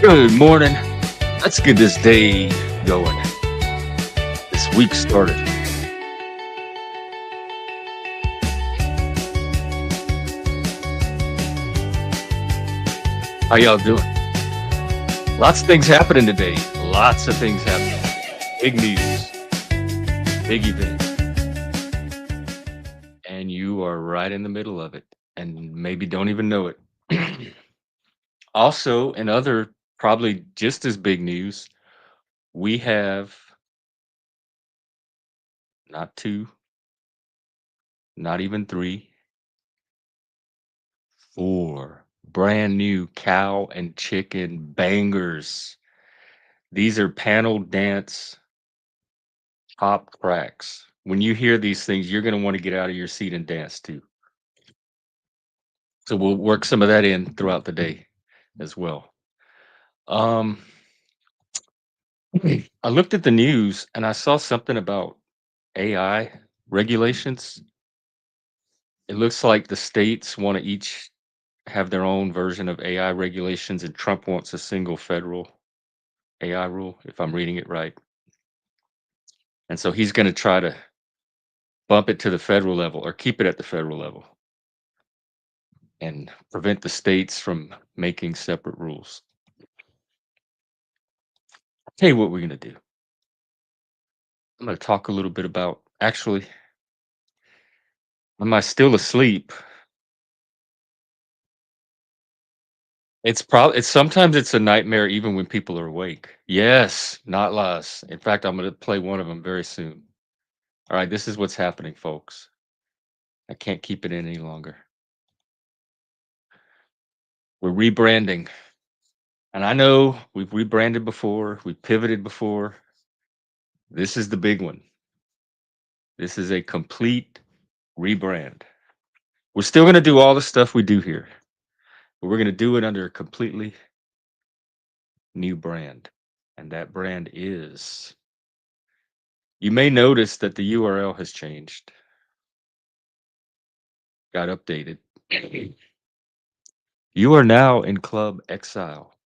Good morning. Let's get this day going. This week started. How y'all doing? Lots of things happening today. Lots of things happening. Big news. Big event. And you are right in the middle of it and maybe don't even know it. Also, in other probably just as big news, we have not two, not even three, four brand new cow and chicken bangers. These are panel dance top tracks. When you hear these things, you're going to want to get out of your seat and dance too. So we'll work some of that in throughout the day as well. Um, I looked at the news and I saw something about AI regulations. It looks like the states want to each have their own version of AI regulations, and Trump wants a single federal AI rule, if I'm reading it right. And so he's going to try to bump it to the federal level or keep it at the federal level and prevent the states from making separate rules. I'll tell you what we're going to do. I'm going to talk a little bit about, actually, am I still asleep? It's sometimes it's a nightmare even when people are awake. Yes, not lies. In fact, I'm going to play one of them very soon. All right, this is what's happening, folks. I can't keep it in any longer. We're rebranding. And I know we've rebranded before, we pivoted before. This is the big one. This is a complete rebrand. We're still going to do all the stuff we do here, but we're going to do it under a completely new brand. And that brand is, you may notice that the URL has changed, got updated. You are now in Club Exile.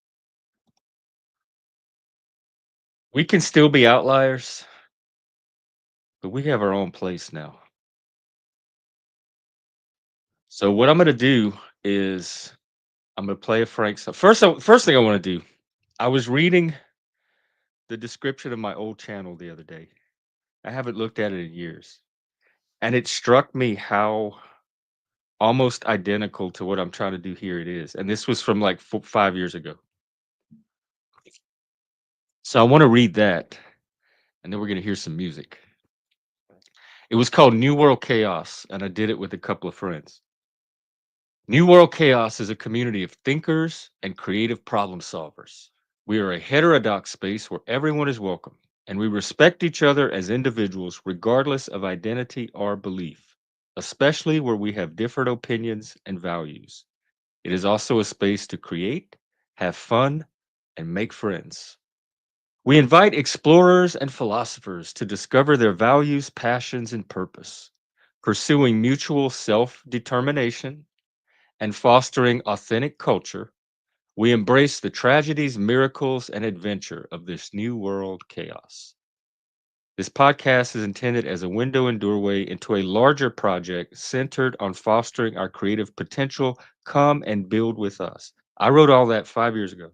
We can still be outliers, but we have our own place now. So what I'm going to do is I'm going to play a Frank song. First thing I want to do, I was reading the description of my old channel the other day. I haven't looked at it in years. And it struck me how almost identical to what I'm trying to do here it is. And this was from like 5 years ago. So I want to read that. And then we're going to hear some music. It was called New World Chaos. And I did it with a couple of friends. New World Chaos is a community of thinkers and creative problem solvers. We are a heterodox space where everyone is welcome, and we respect each other as individuals regardless of identity or belief, especially where we have different opinions and values. It is also a space to create, have fun, and make friends. We invite explorers and philosophers to discover their values, passions, and purpose, pursuing mutual self-determination and fostering authentic culture. We embrace the tragedies, miracles, and adventure of this new world chaos. This podcast is intended as a window and doorway into a larger project centered on fostering our creative potential. Come and build with us. I wrote all that 5 years ago.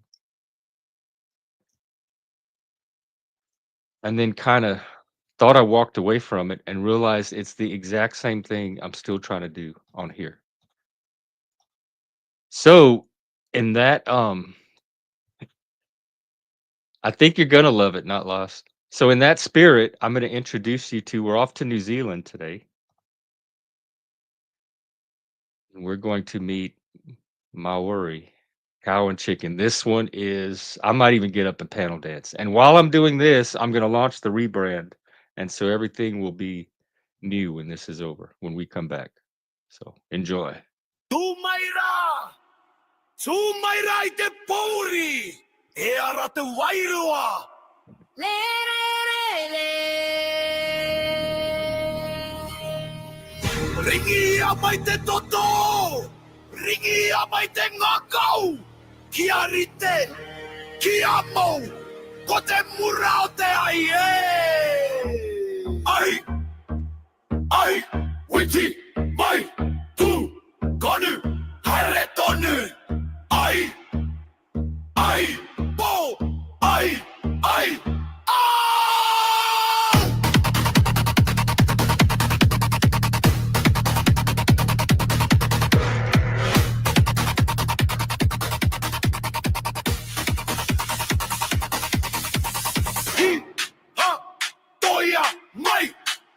And then kind of thought I walked away from it and realized it's the exact same thing I'm still trying to do on here. So in that, I think you're gonna love it, not lost. So in that spirit, I'm gonna introduce you to, we're off to New Zealand today. And we're going to meet Maori, cow and chicken. This one is, I might even get up and panel dance. And while I'm doing this, I'm gonna launch the rebrand. And so everything will be new when this is over, when we come back. So enjoy. Tumaira! Tumaira I te pouri! E ara te wairua! Ringi amai te toto! Ringi amai te ngakau! Kia rite! Kia mo! Ko te mura o te ai e! Ai! Ai! Witi! Mai! Tu! Konu! Haere tonu! Ai! Ai! Po! Ai! Ai! Ah! Hi! Ha! Toia! Mai!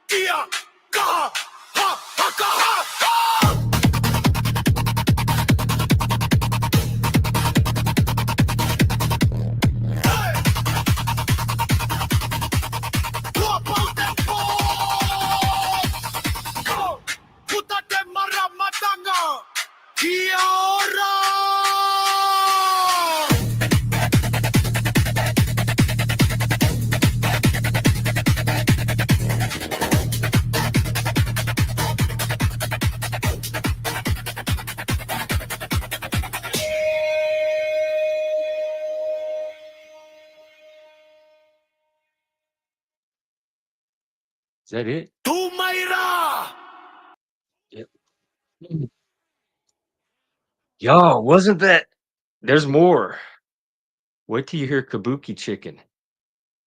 Kia! Kaha! Ha! Hakaha! Ha! Hey! Tua pau te po! Ko! Puta te maramatanga! Kia ora! Is that it? Tumaira! Yep. Y'all, wasn't that? There's more. Wait till you hear Kabuki Chicken.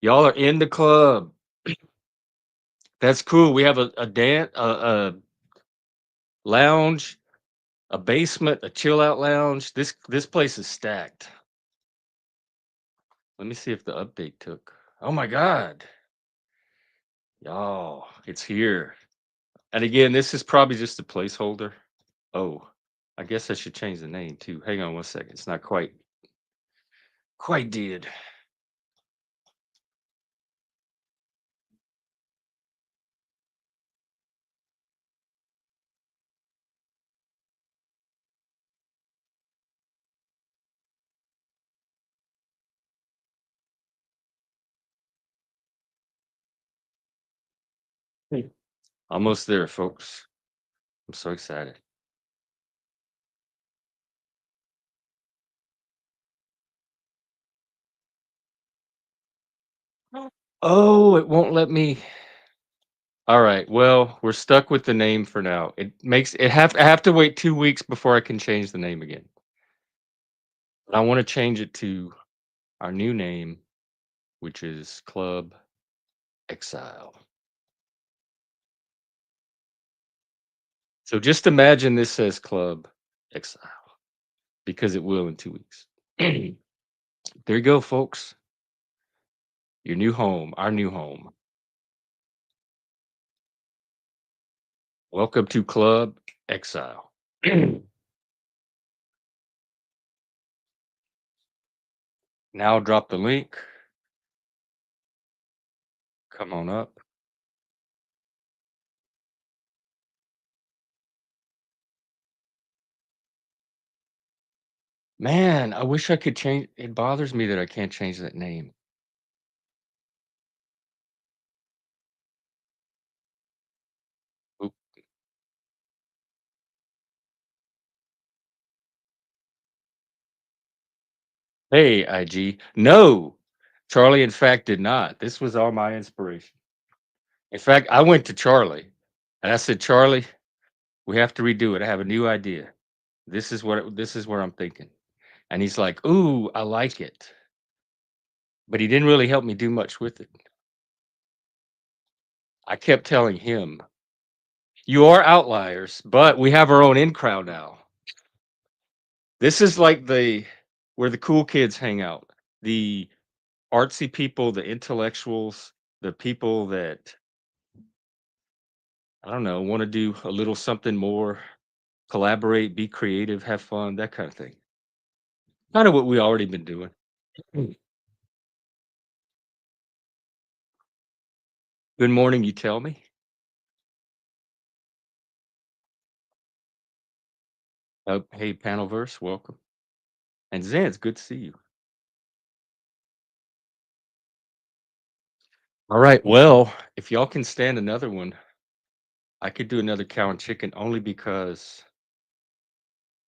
Y'all are in the club. That's cool. We have a lounge, a basement, a chill out lounge. This place is stacked. Let me see if the update took. Oh my god. Y'all, it's here. And again, this is probably just a placeholder. Oh, I guess I should change the name too. Hang on one second. It's not quite did. Almost there, folks. I'm so excited. Oh, it won't let me. All right. Well, we're stuck with the name for now. I have to wait 2 weeks before I can change the name again. But I want to change it to our new name, which is Club Exile. So just imagine this says Club Exile because it will in 2 weeks. There you go, folks. Your new home, our new home. Welcome to Club Exile. Now drop the link. Come on up. Man, I wish I could change. It bothers me that I can't change that name. Oop. Hey, IG. No, Charlie, in fact, did not. This was all my inspiration. In fact, I went to Charlie and I said, Charlie, we have to redo it. I have a new idea. This is where I'm thinking. And he's like, ooh, I like it. But he didn't really help me do much with it. I kept telling him, you are outliers, but we have our own in crowd now. This is like where the cool kids hang out. The artsy people, the intellectuals, the people that I don't know, want to do a little something more, collaborate, be creative, have fun, that kind of thing. Kind of what we already been doing. Good morning, you tell me. Hey, Panelverse, welcome. And Zen, it's good to see you. All right, well, if y'all can stand another one, I could do another cow and chicken only because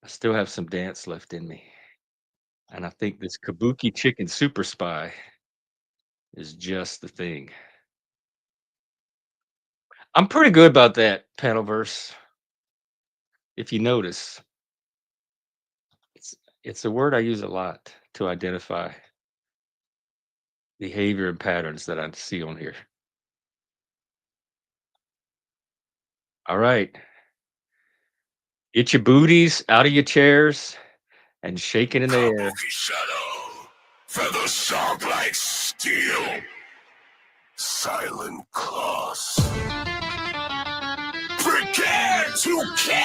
I still have some dance left in me. And I think this Kabuki Chicken Super Spy is just the thing. I'm pretty good about that, Panelverse. If you notice, it's it's a word I use a lot to identify behavior and patterns that I see on here. All right. Get your booties out of your chairs and shake it in the air. Kabuki shadow, feathers sharp like steel, silent claws. Prepare to kill!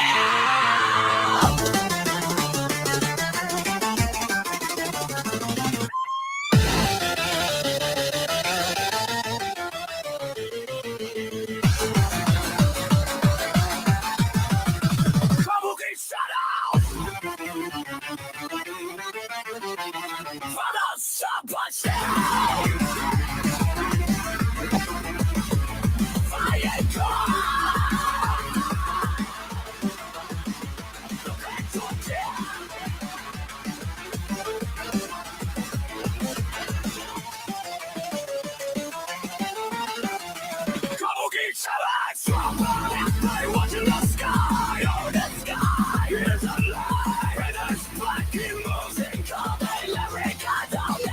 Kabuki shadow! Feathers sharp like steel, silent claws. Prepare to kill! Kabuki shadow! I watch in the sky, oh the sky is alive. And there's black moves in coming lyric, I don't know.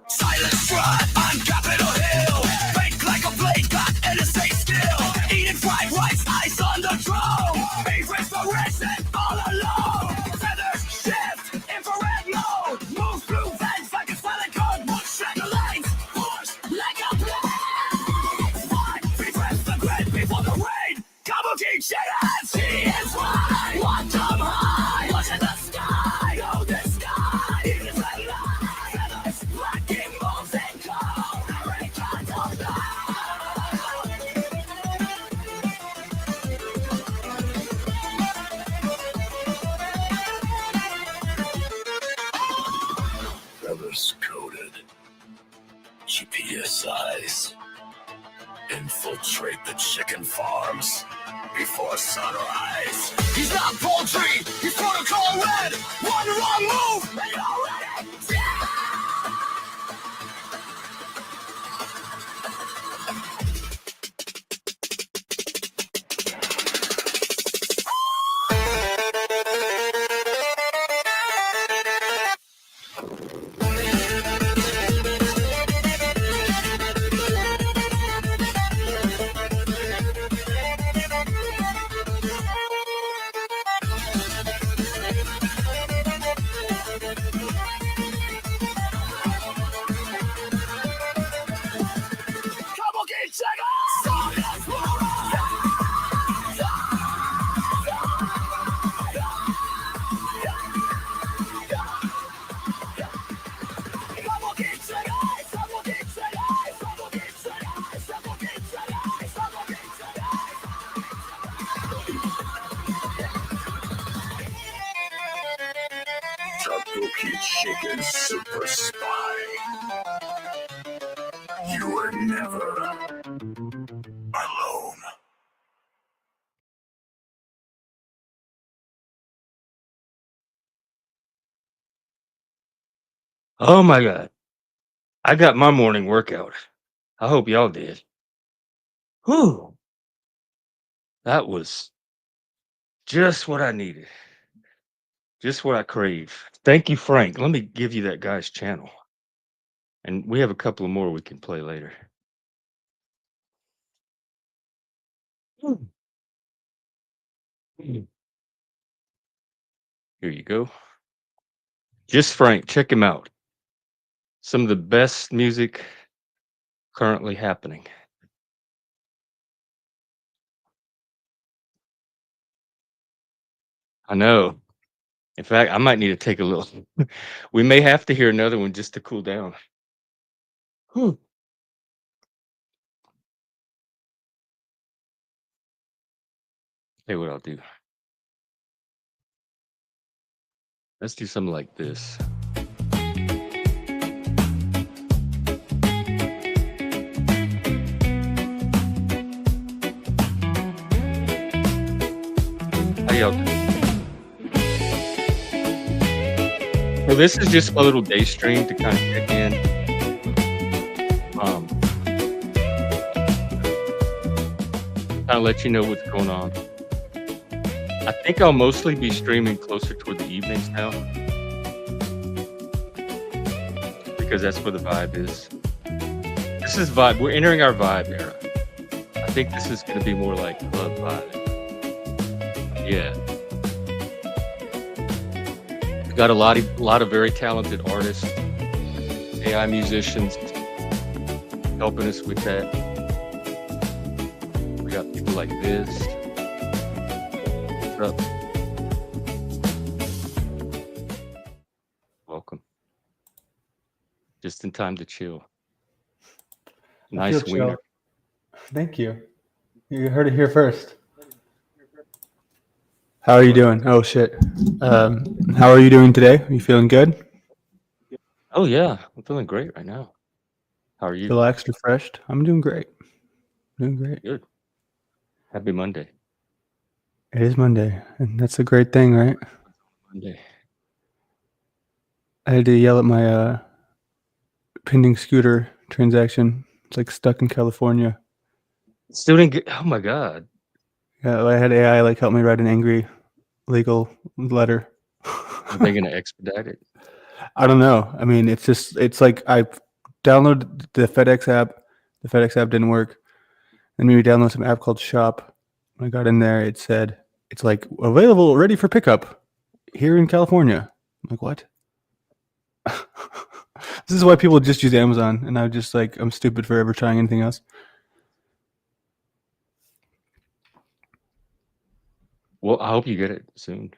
Silent strut on Capitol Hill, fake like a blade got NSA skill. Eating fried rice, ice on the throne. Beef restoration all alone. Feathers shift, infrared mode. Move through vents like a silent code. One strangle lanes, push like a blade. One, refresh the grid before the rain. Kabuki shaders, he is right. One jump high, watch in the sky. Oh, the sky is alive. Feathers, blacking moves and cold. America don't know. Feathers coated, GPS eyes. Infiltrate the chicken farms before sunrise. He's not poultry, he's protocol red. One wrong move, and you're already dead. Kabuki Chicken Super Spy. You were never alone. Oh my God. I got my morning workout. I hope y'all did. Whew. That was just what I needed. Just what I crave. Thank you, Frank. Let me give you that guy's channel. And we have a couple of more we can play later. Hmm. Hmm. Here you go. Just Frank. Check him out. Some of the best music currently happening. I know. In fact, I might need to take a little. We may have to hear another one just to cool down. Whew. Hey, what I'll do. Let's do something like this. How y'all doing? Well, this is just my little day stream to kind of check in. Kind of let you know what's going on. I think I'll mostly be streaming closer toward the evenings now, because that's where the vibe is. This is vibe. We're entering our vibe era. I think this is going to be more like club vibe. Yeah. We've got a lot of very talented artists, AI musicians helping us with that. We got people like this. What's up? Welcome. Just in time to chill. Nice wiener. Thank you. You heard it here first. How are you doing? Oh shit. How are you doing today? Are you feeling good? Oh yeah, I'm feeling great right now. How are you? Relaxed, refreshed? I'm doing great. Doing great. Good. Happy Monday. It is Monday, and that's a great thing, right? Monday. I had to yell at my pending scooter transaction. It's like stuck in California. Still didn't get. Oh my god. Yeah, I had AI like help me write an angry legal letter. Are they gonna expedite it? I don't know. I mean, it's like I downloaded the FedEx app. The FedEx app didn't work. Then we downloaded some app called Shop. When I got in there, it said it's like available, ready for pickup here in California. I'm like, what? This is why people just use Amazon, and I'm just like, I'm stupid for ever trying anything else. Well, I hope you get it soon.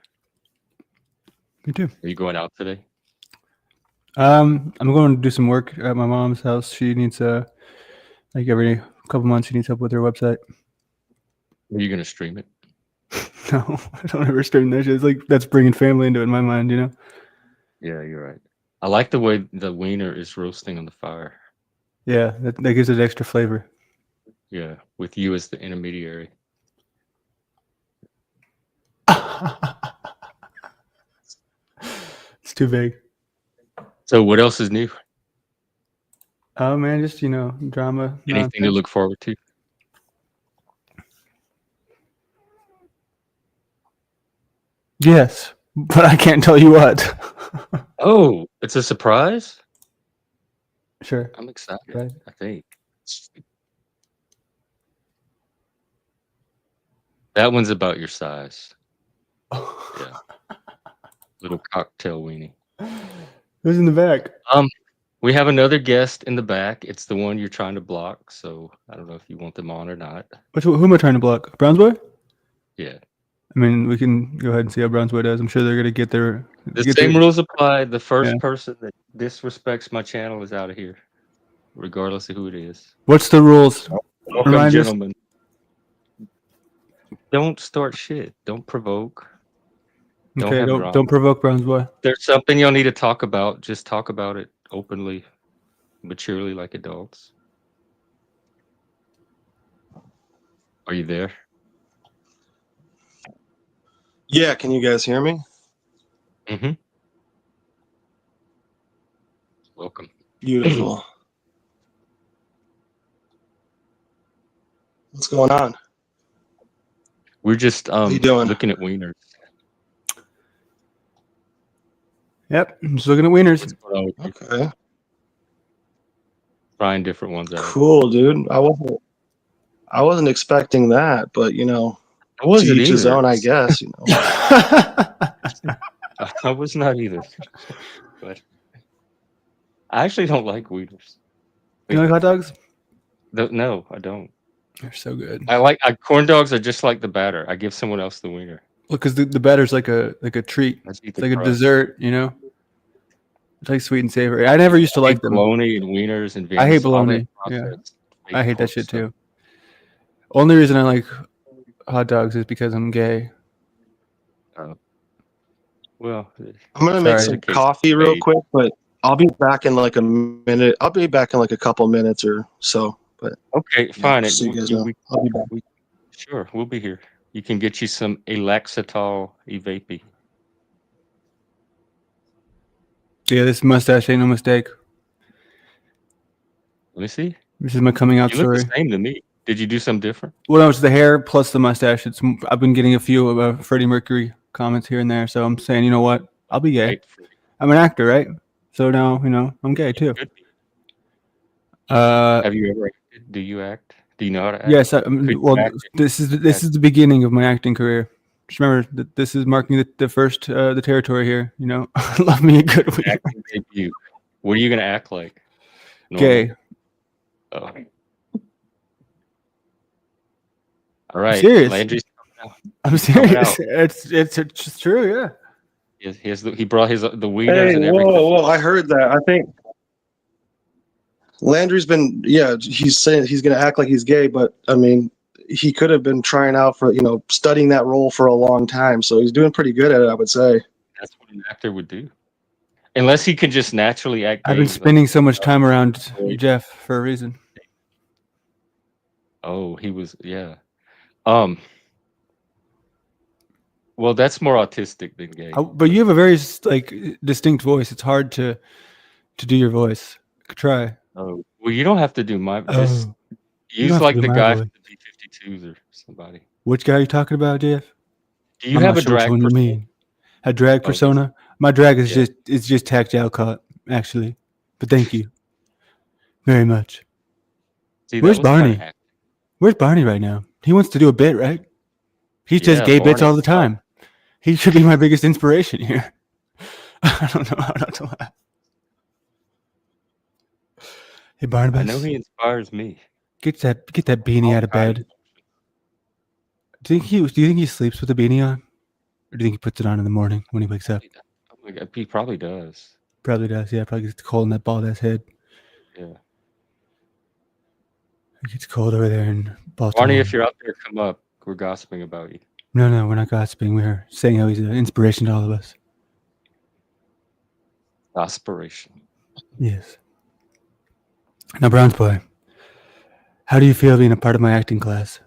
Me too. Are you going out today? I'm going to do some work at my mom's house. She needs like every couple months, she needs help with her website. Are you gonna stream it? No, I don't ever stream that shit. It's like that's bringing family into it in my mind, you know? Yeah, you're right. I like the way the wiener is roasting on the fire. Yeah, that gives it extra flavor. Yeah, with you as the intermediary. It's too big. So what else is new? Oh man, just drama. Anything to look forward to? Yes, but I can't tell you what. Oh, it's a surprise? Sure. I'm excited, Right. I think. That one's about your size. Yeah. Little cocktail weenie. Who's in the back? We have another guest in the back. It's the one you're trying to block, so I don't know if you want them on or not. Who am I trying to block? Brownsboy? Yeah. I mean, we can go ahead and see how Brownsboy does. I'm sure they're gonna get their rules apply. The first Yeah. person that disrespects my channel is out of here, regardless of who it is. What's the rules? Welcome, Remind us. gentlemen. Don't start shit. Don't provoke. Okay, have don't drama. provoke Brownsboy. If there's something you'll need to talk about, just talk about it openly, maturely, like adults. Are you there? Yeah, can you guys hear me? Mm-hmm. Welcome. Beautiful. What's going on? We're just you doing? looking at wieners. Yep, I'm just looking at wieners. That's what I would do. Okay. Trying different ones out. Cool, dude. I wasn't expecting that, but I wasn't to each his either. own, I guess. I was not either. But I actually don't like wieners. You like hot dogs? No, I don't. They're so good. Corn dogs are just like the batter. I give someone else the wiener. Well, because the batter's like a treat. I just eat It's the like a crust. dessert, It's like sweet and savory. I never used to like them. Bologna and wieners and I hate all that bologna, yeah. processed I hate that pork shit stuff. too. Only reason I like hot dogs is because I'm gay. Well, I'm gonna make Sorry. some coffee real quick, but I'll be back in like a minute. I'll be back in like a couple minutes or so. But okay, fine. so you guys know. I'll be back. Sure, we'll be here. You can get you some Elaxitol Evapy. Yeah, this mustache ain't no mistake. Let me see. This is my coming out You look story. the same to me. Did you do something different? Well, no, it's the hair plus the mustache. I've been getting a few Freddie Mercury comments here and there, so I'm saying, you know what? I'll be gay. Right. I'm an actor, right? So now, I'm gay too. Could be. Uh, Have you ever acted? Do you act? Do you know how to act? yes. Could you Well, act? this is the beginning of my acting career. Just remember that this is marking the first the territory here. Love me a good week. Acting debut. What are you gonna act like? Gay. Oh. All right. serious. Landry's coming out. I'm He's coming serious. out. It's true. Yeah. He brought the wieners Hey, and everything. whoa! I heard that. I think Landry's been. Yeah, he's saying he's gonna act like he's gay, but I mean, he could have been trying out for studying that role for a long time. So he's doing pretty good at it, I would say. That's what an actor would do. Unless he can just naturally act gay. I've been spending so much time around Jeff for a reason. Oh, he was, yeah. Well, that's more autistic than gay. But you have a very distinct voice. It's hard to do your voice. Try. Oh, well, you don't have to do my. Just You don't use have to like do the my guy voice. from the B-52s or somebody. Which guy are you talking about, Jeff? Do you I'm have not a sure which drag one you persona? mean. A drag Oh, persona? My drag is Yeah. just tactile cut, actually. But thank you very much. See, Where's that was kinda Barney? hack- Where's Barney right now? He wants to do a bit, right? He says Yeah, gay bits Barney. all the time. He should be my biggest inspiration here. I don't know how not to laugh. Hey, Barnabas. I know he inspires me. Get that beanie out of bed. Do you think he sleeps with a beanie on? Or do you think he puts it on in the morning when he wakes up? Oh my God, he probably does. Probably does, yeah. Probably gets cold in that bald ass head. Yeah. It gets cold over there in Baltimore. Barney, if you're out there, come up. We're gossiping about you. No, we're not gossiping. We're saying how he's an inspiration to all of us. Aspiration. Yes. Now, Browns boy, how do you feel being a part of my acting class?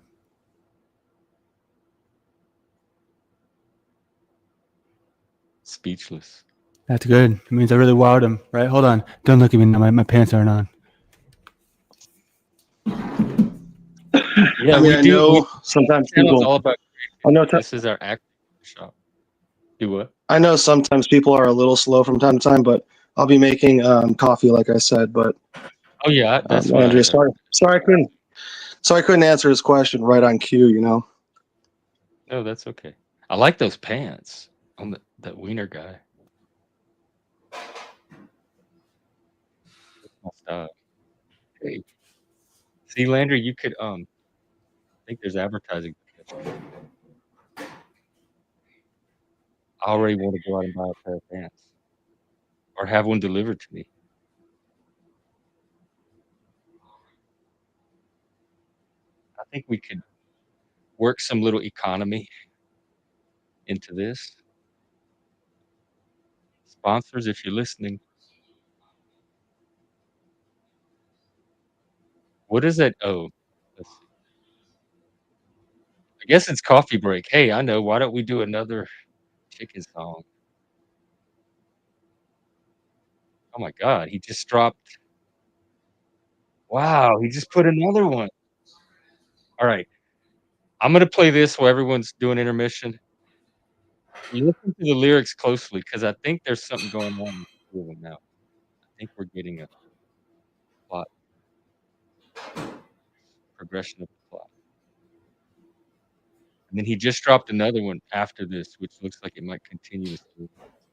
Speechless. That's good. It means I really wowed him, right? Hold on. Don't look at me now. My pants aren't on. Yeah, I mean, I know sometimes channel's all people. about. I know. This is our acting shop. Do what? I know sometimes people are a little slow from time to time, but I'll be making coffee, like I said. But Oh yeah, that's what I Andrea, heard. sorry, I couldn't answer his question right on cue. No, that's okay. I like those pants on that wiener guy. That's my style. Hey, see, Landry, you could I think there's advertising. I already want to go out and buy a pair of pants, or have one delivered to me. I think we could work some little economy into this. Sponsors, if you're listening. What is it? Oh, let's see. I guess it's coffee break. Hey, I know. Why don't we do another chicken song? Oh my God, he just dropped. Wow, he just put another one. All right, I'm gonna play this while everyone's doing intermission. You listen to the lyrics closely because I think there's something going on with the two of them now. I think we're getting a plot progression of the plot. And then he just dropped another one after this, which looks like it might continue the story.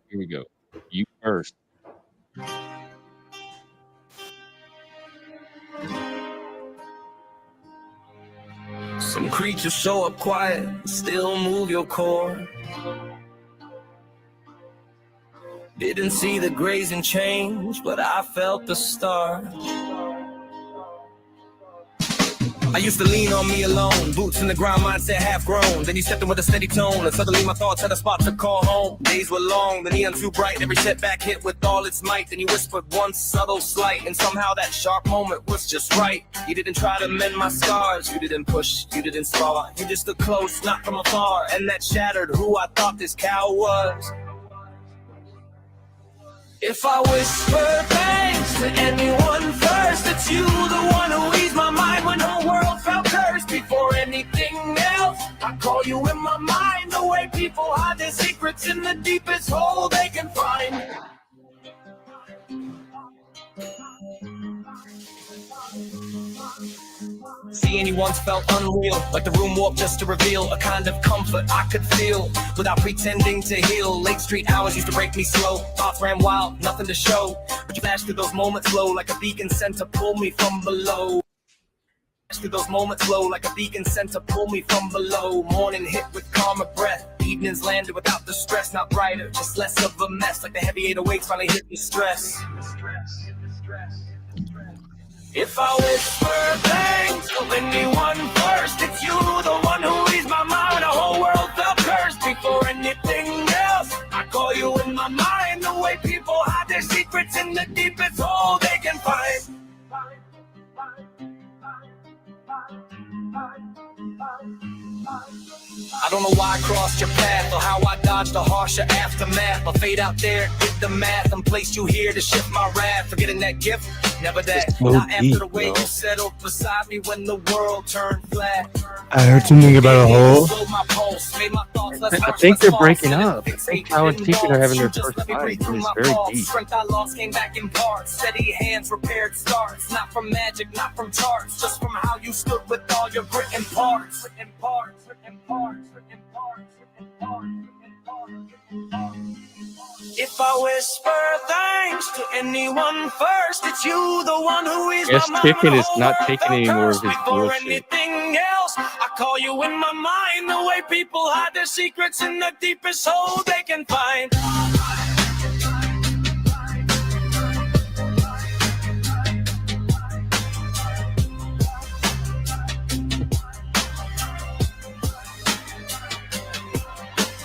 Here we go. You first. Some creatures show up quiet, still move your core. Didn't see the grazing change, but I felt the start. I used to lean on me alone, boots in the ground, mindset half grown. Then you stepped in with a steady tone, and suddenly my thoughts had a spot to call home. Days were long, the neon too bright, every setback hit with all its might. Then you whispered one subtle slight, and somehow that sharp moment was just right. You didn't try to mend my scars, you didn't push, you didn't spar. You just stood close, not from afar, and that shattered who I thought this cow was. If I whisper thanks to anyone first, it's you, the one who eased my mind when the whole world felt cursed. Before anything else, I call you in my mind, the way people hide their secrets in the deepest hole they can find. Seeing you once felt unreal, like the room warped just to reveal a kind of comfort I could feel without pretending to heal. Late street hours used to break me slow, thoughts ran wild, nothing to show, but you flashed through those moments slow like a beacon sent to pull me from below. Through those moments slow like a beacon sent to pull me from below. Morning hit with calmer breath, evenings landed without the stress. Not brighter, just less of a mess, like the heavy 808s finally hit the stress. If I whisper thanks to anyone first, it's you, the one who eased my mind. The whole world felt cursed. Before anything else, I call you in my mind, the way people hide their secrets in the deepest hole they can find. I don't know why I crossed your path or how I dodged the harsher aftermath. I fade out there, did the math, and placed you here to shift my wrath. Forgetting that gift, never that. So Not deep, after the way bro. you settled beside me when the world turned flat. I heard something about a hole. Slowed my pulse, made my thoughts less I harsh, think less they're false. breaking And it up. I fixed think me Kyle and in Tegan are having their walls. You just first let me fight. breathe It through is my very pulse. deep. Strength I lost came back in parts. Steady hands repaired starts. Not from magic, not from charts, just from how you stood with all your grit and parts. Written parts, written parts, written parts, written parts, written parts, written parts. If I whisper thanks to anyone first, it's you, the one who is Yes, my mind. Chicken The is whole not world taking felt any more of cursed. his Before bullshit. anything else, I call you in my mind, the way people hide their secrets in the deepest hole they can find.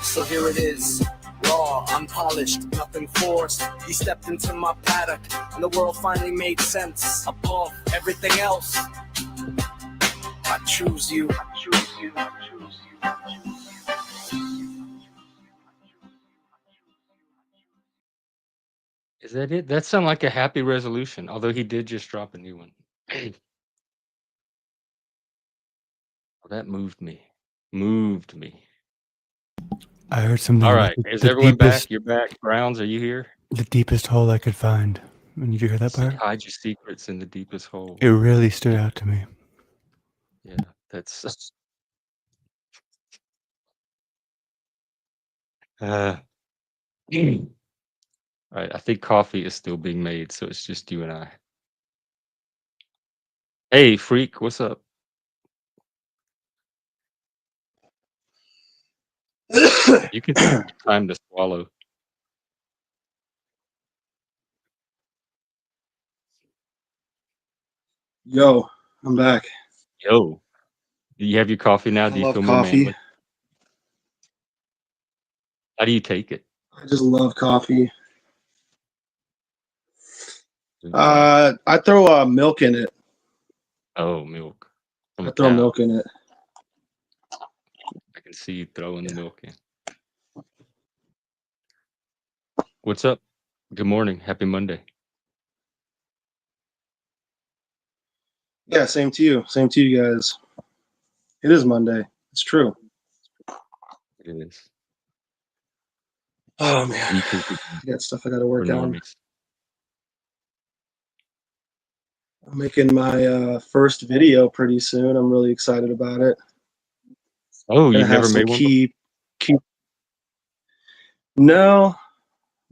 So here it is, raw, unpolished, nothing forced. You stepped into my paddock, and the world finally made sense. Above everything else, I choose you. I choose you. I choose you. I choose you. Is that it? That sounds like a happy resolution, although he did just drop a new one. Well, that moved me. Moved me. I heard something All about right. Is everyone back? You're back. Browns, are you here? the deepest hole I could find. Did you hear that See, part? hide your secrets in the deepest hole. It really stood out to me. Yeah, that's. All right. I think coffee is still being made, so it's just you and I. Hey, freak, what's up? You can take your time to swallow. Yo, I'm back. Yo, do you have your coffee now? I Do you love feel more coffee. manly? How do you take it? I just love coffee. I throw milk in it. Oh, milk. From I a throw cow. milk in it. I can see you throwing the milk in. What's up? Good morning. Happy Monday. Yeah, same to you. Same to you guys. It is Monday. It's true. It is. Oh man, Week is I got stuff I got to for work on. normies. I'm making my first video pretty soon. I'm really excited about it. Oh, Gonna you've have never some made one? key. No,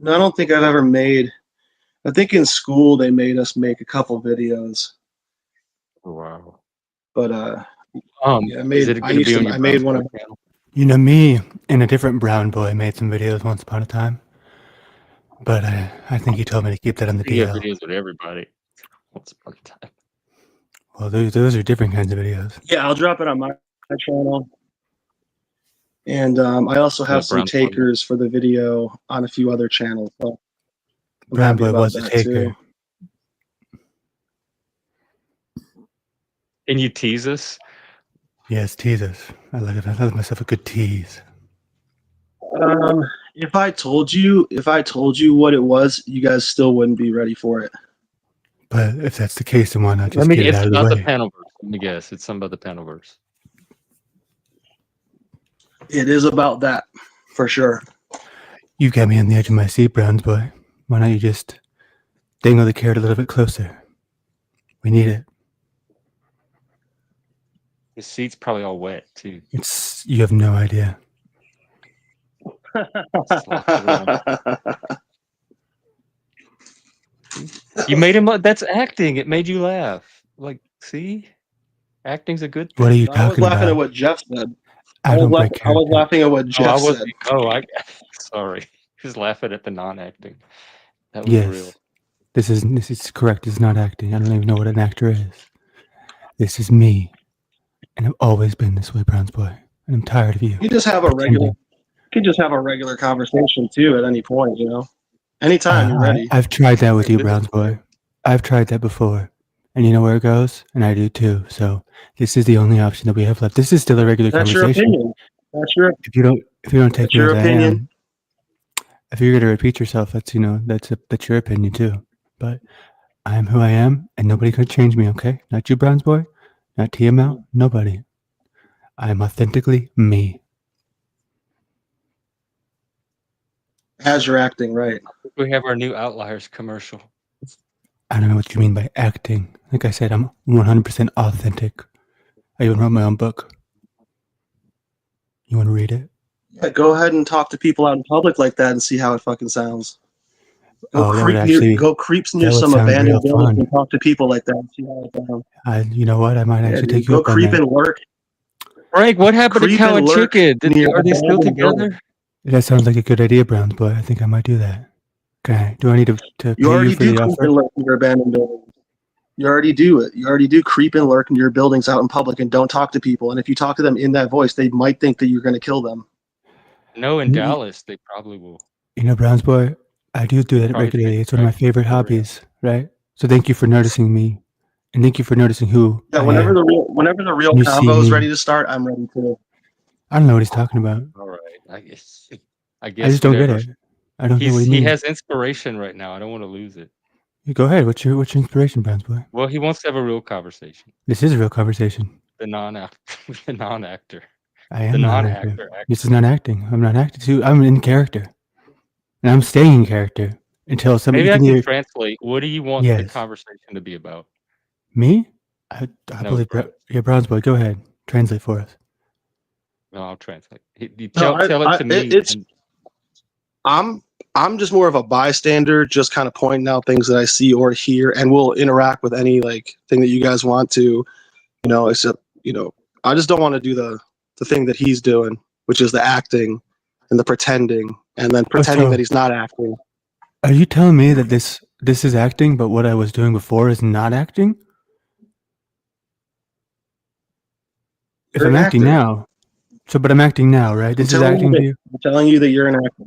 I don't think I've ever made. I think in school they made us make a couple videos, Oh, wow. but yeah, Is it going to be on your I Brown made one Boy of. channel? You know, me and a different brown boy made some videos once upon a time, but I think he told me to keep that on the You have DL. videos with everybody once upon a time. Well, those are different kinds of videos. Yeah, I'll drop it on my channel. And I also have some Brown Boy. takers for the video on a few other channels. So I'm Brown happy Boy about was a that taker. too. Can you tease us? Yes, tease us. I love myself a good tease. If I told you what it was, you guys still wouldn't be ready for it. But if that's the case, then why not I just mean, get it it's out of the about the way? Panelverse. Let me guess. It's something about the Panelverse. It is about that, for sure. You got me on the edge of my seat, Browns boy. Why not you just dangle the carrot a little bit closer? We need it. His seat's probably all wet too. You have no idea. You made him. That's acting. It made you laugh. Like, see, acting's a good thing. What are you I was talking laughing about? at what Jeff said. I don't break I was character. laughing at what Oh, I Jeff was. said. Oh, sorry. He was laughing at the non-acting. That was Yes, real. this is correct. It's not acting. I don't even know what an actor is. This is me, and I've always been this way, Browns boy. And I'm tired of you. You just have a regular. You can just have a regular conversation too at any point. You know, anytime you're ready. I've tried that with you, Browns boy. I've tried that before, and you know where it goes, and I do too. So this is the only option that we have left. This is still a regular That's your conversation. opinion. That's your. If you don't take That's me your as I opinion. am, if you're going to repeat yourself, that's your opinion too. But I am who I am, and nobody can change me. Okay, not you, Browns boy, not TML, nobody. I am authentically me. As you're acting, right? We have our new Outliers commercial. I don't know what you mean by acting. Like I said, I'm 100% authentic. I even wrote my own book. You want to read it? Yeah, go ahead and talk to people out in public like that and see how it fucking sounds. Oh, that would actually Go creeps near that would some sound abandoned real buildings fun. and talk to people like that and see how it sounds. You know what? I might Yeah, actually dude, take you go up on creep that. and lurk. Frank, what happened to Creep Cow and and lurk Chicken? near Are they still abandoned together? buildings. That sounds like a good idea, Browns boy. I think I might do that. Okay. Do I need to You pay you already for do the creep offer? and lurk near abandoned buildings. You already do it. You already do creep and lurk near buildings out in public and don't talk to people. And if you talk to them in that voice, they might think that you're going to kill them. No, in Dallas, they probably will. You know, Browns boy, I do that Probably regularly. think It's one of my favorite for real. hobbies, right? So thank you for noticing me, and thank you for noticing who Yeah, I whenever am. the real You see convo is me. ready to start, I'm ready to. I don't know what he's talking about. All right. I guess I just don't get it. I don't get what he He means. has inspiration right now. I don't want to lose it. You go ahead. What's your inspiration, Browns boy? Well, he wants to have a real conversation. This is a real conversation. The non-actor. I am The not non-actor. acting. This is not acting. I'm not acting too. I'm in character, and I'm staying in character until somebody Maybe I can can either translate. What do you want the Yes. conversation to be about? me. I No, believe. Browns. Yeah, Browns boy. Go ahead. Translate for us. No, I'll translate. No, Tell it to me. I'm just more of a bystander, just kind of pointing out things that I see or hear, and we'll interact with any thing that you guys want to, except, I just don't want to do the thing that he's doing, which is the acting and the pretending and then pretending so- that he's not acting. Are you telling me that this is acting, but what I was doing before is not acting? If You're I'm an acting actor. now, but I'm acting now, right? This is acting to you. I'm telling you that you're an actor.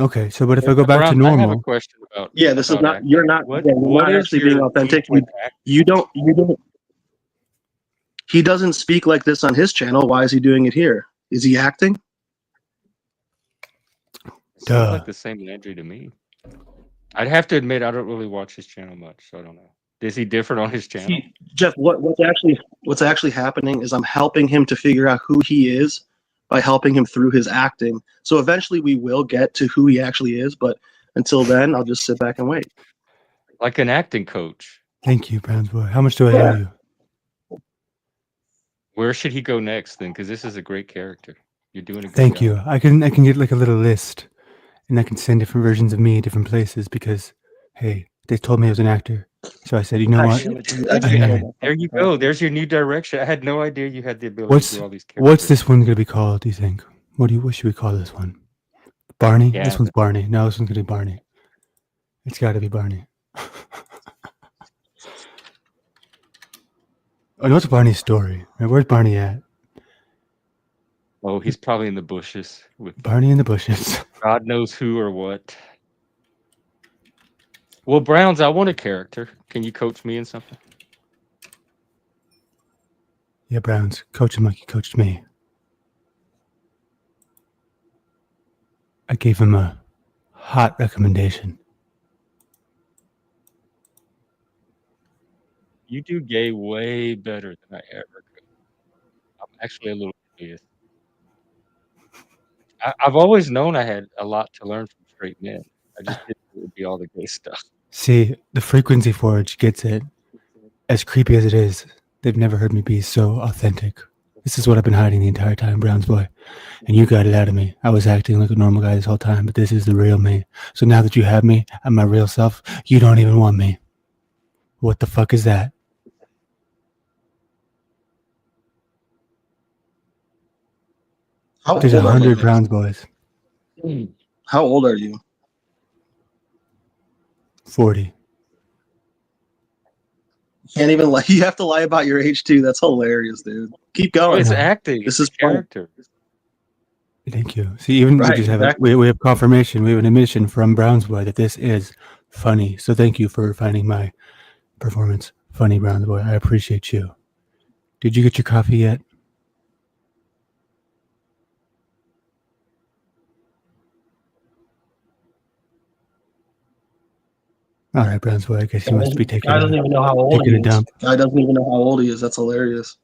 Okay, so but if I go back to Brown, I have a normal, question about. Yeah, this is about not. acting. You're not. What, You're what not is actually your being authentic. beef with acting? You don't. He doesn't speak like this on his channel. Why is he doing it here? Is he acting? It Duh. sounds like the same energy to me. I'd have to admit I don't really watch his channel much, so I don't know. Is he different on his channel? Jeff, what's actually happening is I'm helping him to figure out who he is by helping him through his acting. So eventually we will get to who he actually is, but until then, I'll just sit back and wait. Like an acting coach. thank you, Browns boy. How much do I owe you? Where should he go next then? Because this is a great character. You're doing a good Thank job. you. I can get like a little list, and I can send different versions of me different places because, hey, they told me I was an actor, so I said, you know what? There you go. There's your new direction. I had no idea you had the ability to do all these characters. What's this one gonna be called? Do you think? What should we call this one? Barney. Yeah. This one's Barney. No, this one's gonna be Barney. It's got to be Barney. Oh, what's Barney's story? Where's Barney at? Oh, he's probably in the bushes with Barney in the bushes. God knows who or what. Well, Browns, I want a character. Can you coach me in something? Yeah, Browns. Coach him like he coached me. I gave him a hot recommendation. You do gay way better than I ever could. I'm actually a little envious. I've always known I had a lot to learn from straight men. I just didn't think it would be all the gay stuff. See, the Frequency Forge gets it. As creepy as it is, they've never heard me be so authentic. This is what I've been hiding the entire time, Browns boy. And you got it out of me. I was acting like a normal guy this whole time, but this is the real me. So now that you have me, I'm my real self, you don't even want me. What the fuck is that? How There's old are 100 you? Browns boys. How old are you? 40. You can't even lie. You have to lie about your age too. That's hilarious, dude. Keep Oh, going. it's Yeah. acting. This It's is fun. character. Thank you. See, even Right, we just have exactly. we have confirmation, we have an admission from Browns boy that this is funny. So thank you for finding my performance funny, Browns boy. I appreciate you. Did you get your coffee yet? All right, Browns boy. I guess you must be taking Guy doesn't even know how old he taking a is. dump. Guy doesn't even know how old he is. That's hilarious.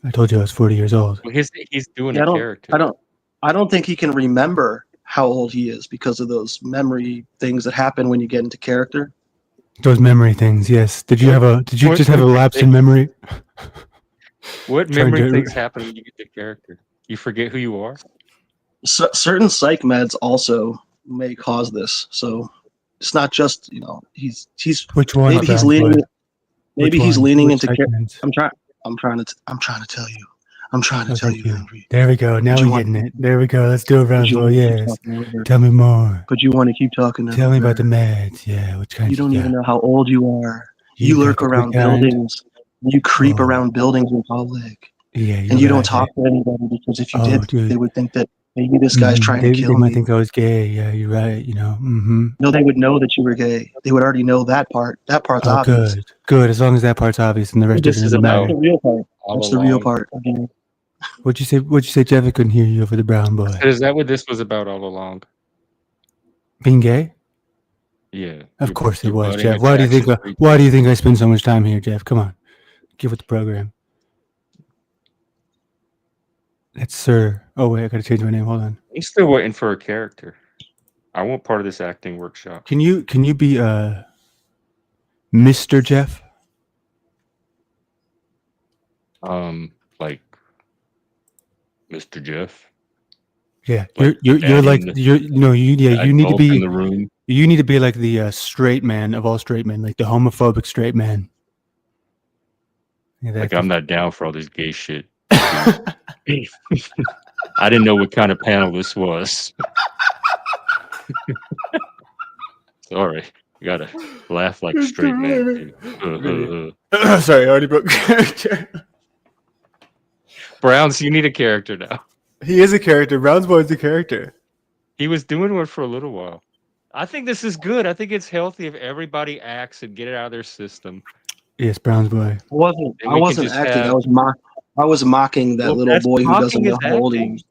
I told you I was 40 years old. Well, he's doing Yeah, a character. I don't think he can remember how old he is because of those memory things that happen when you get into character. Those memory things, yes. Did you What just have a memory lapse in things? memory? What Trying memory to- things happen when you get the character? You forget who you are? Certain psych meds also may cause this. So it's not just, you know, he's Which one? maybe he's Browns leaning boy? maybe Which he's one? leaning Which into character. segments? I'm trying to tell you. I'm trying to Oh, tell thank you, you. Landry. There we go. Now But you we're want- getting it. There we go. Let's do it, Browns But you boy. want to keep Yes. talking over. Tell me more. But you want to keep talking over. Tell me about the meds. Yeah. Which kinds You don't you even got? know how old you are. You got lurk the around good kind? buildings. You creep Oh. around buildings in public. Yeah. And you don't right. talk to anybody because if you Oh, did, dude. they would think that maybe this guy's trying to They kill might me. think I was gay. Yeah, you're right. You know. Mm-hmm. No, they would know that you were gay. They would already know that part. That part's Oh, obvious. good. Good. As long as that part's obvious and the rest This doesn't is even about- That's matter. the real part. All That's the real along. part. Again. What'd you say? What'd you say, Jeff? I couldn't hear you over the brown boy. Is that what this was about all along? Being gay? Yeah. Of course it your was, budding Jeff. Why do you think? attraction to Why do you think I spend so much time here, Jeff? Come on, get with the program. That's Sir. Oh wait, I gotta change my name. Hold on. I'm still waiting for a character. I want part of this acting workshop. Can you be Mr. Jeff? Like Mr. Jeff. Yeah, Like you're like adding the- you need to Adult in be the room. you need to be like the straight man of all straight men, like the homophobic straight man. Yeah, Like I'm not down for all this gay shit. I didn't know what kind of panel this was. Sorry, you gotta laugh like a straight man. Too. Sorry, I already broke character. Browns, you need a character now. He is a character. Brown's boy is a character. He was doing one for a little while. I think this is good. I think it's healthy if everybody acts and get it out of their system. Yes, Brown's boy. I wasn't And we can just acting. have- I was mocking that Well, little that's- boy who doesn't mocking know is how old he acting. is.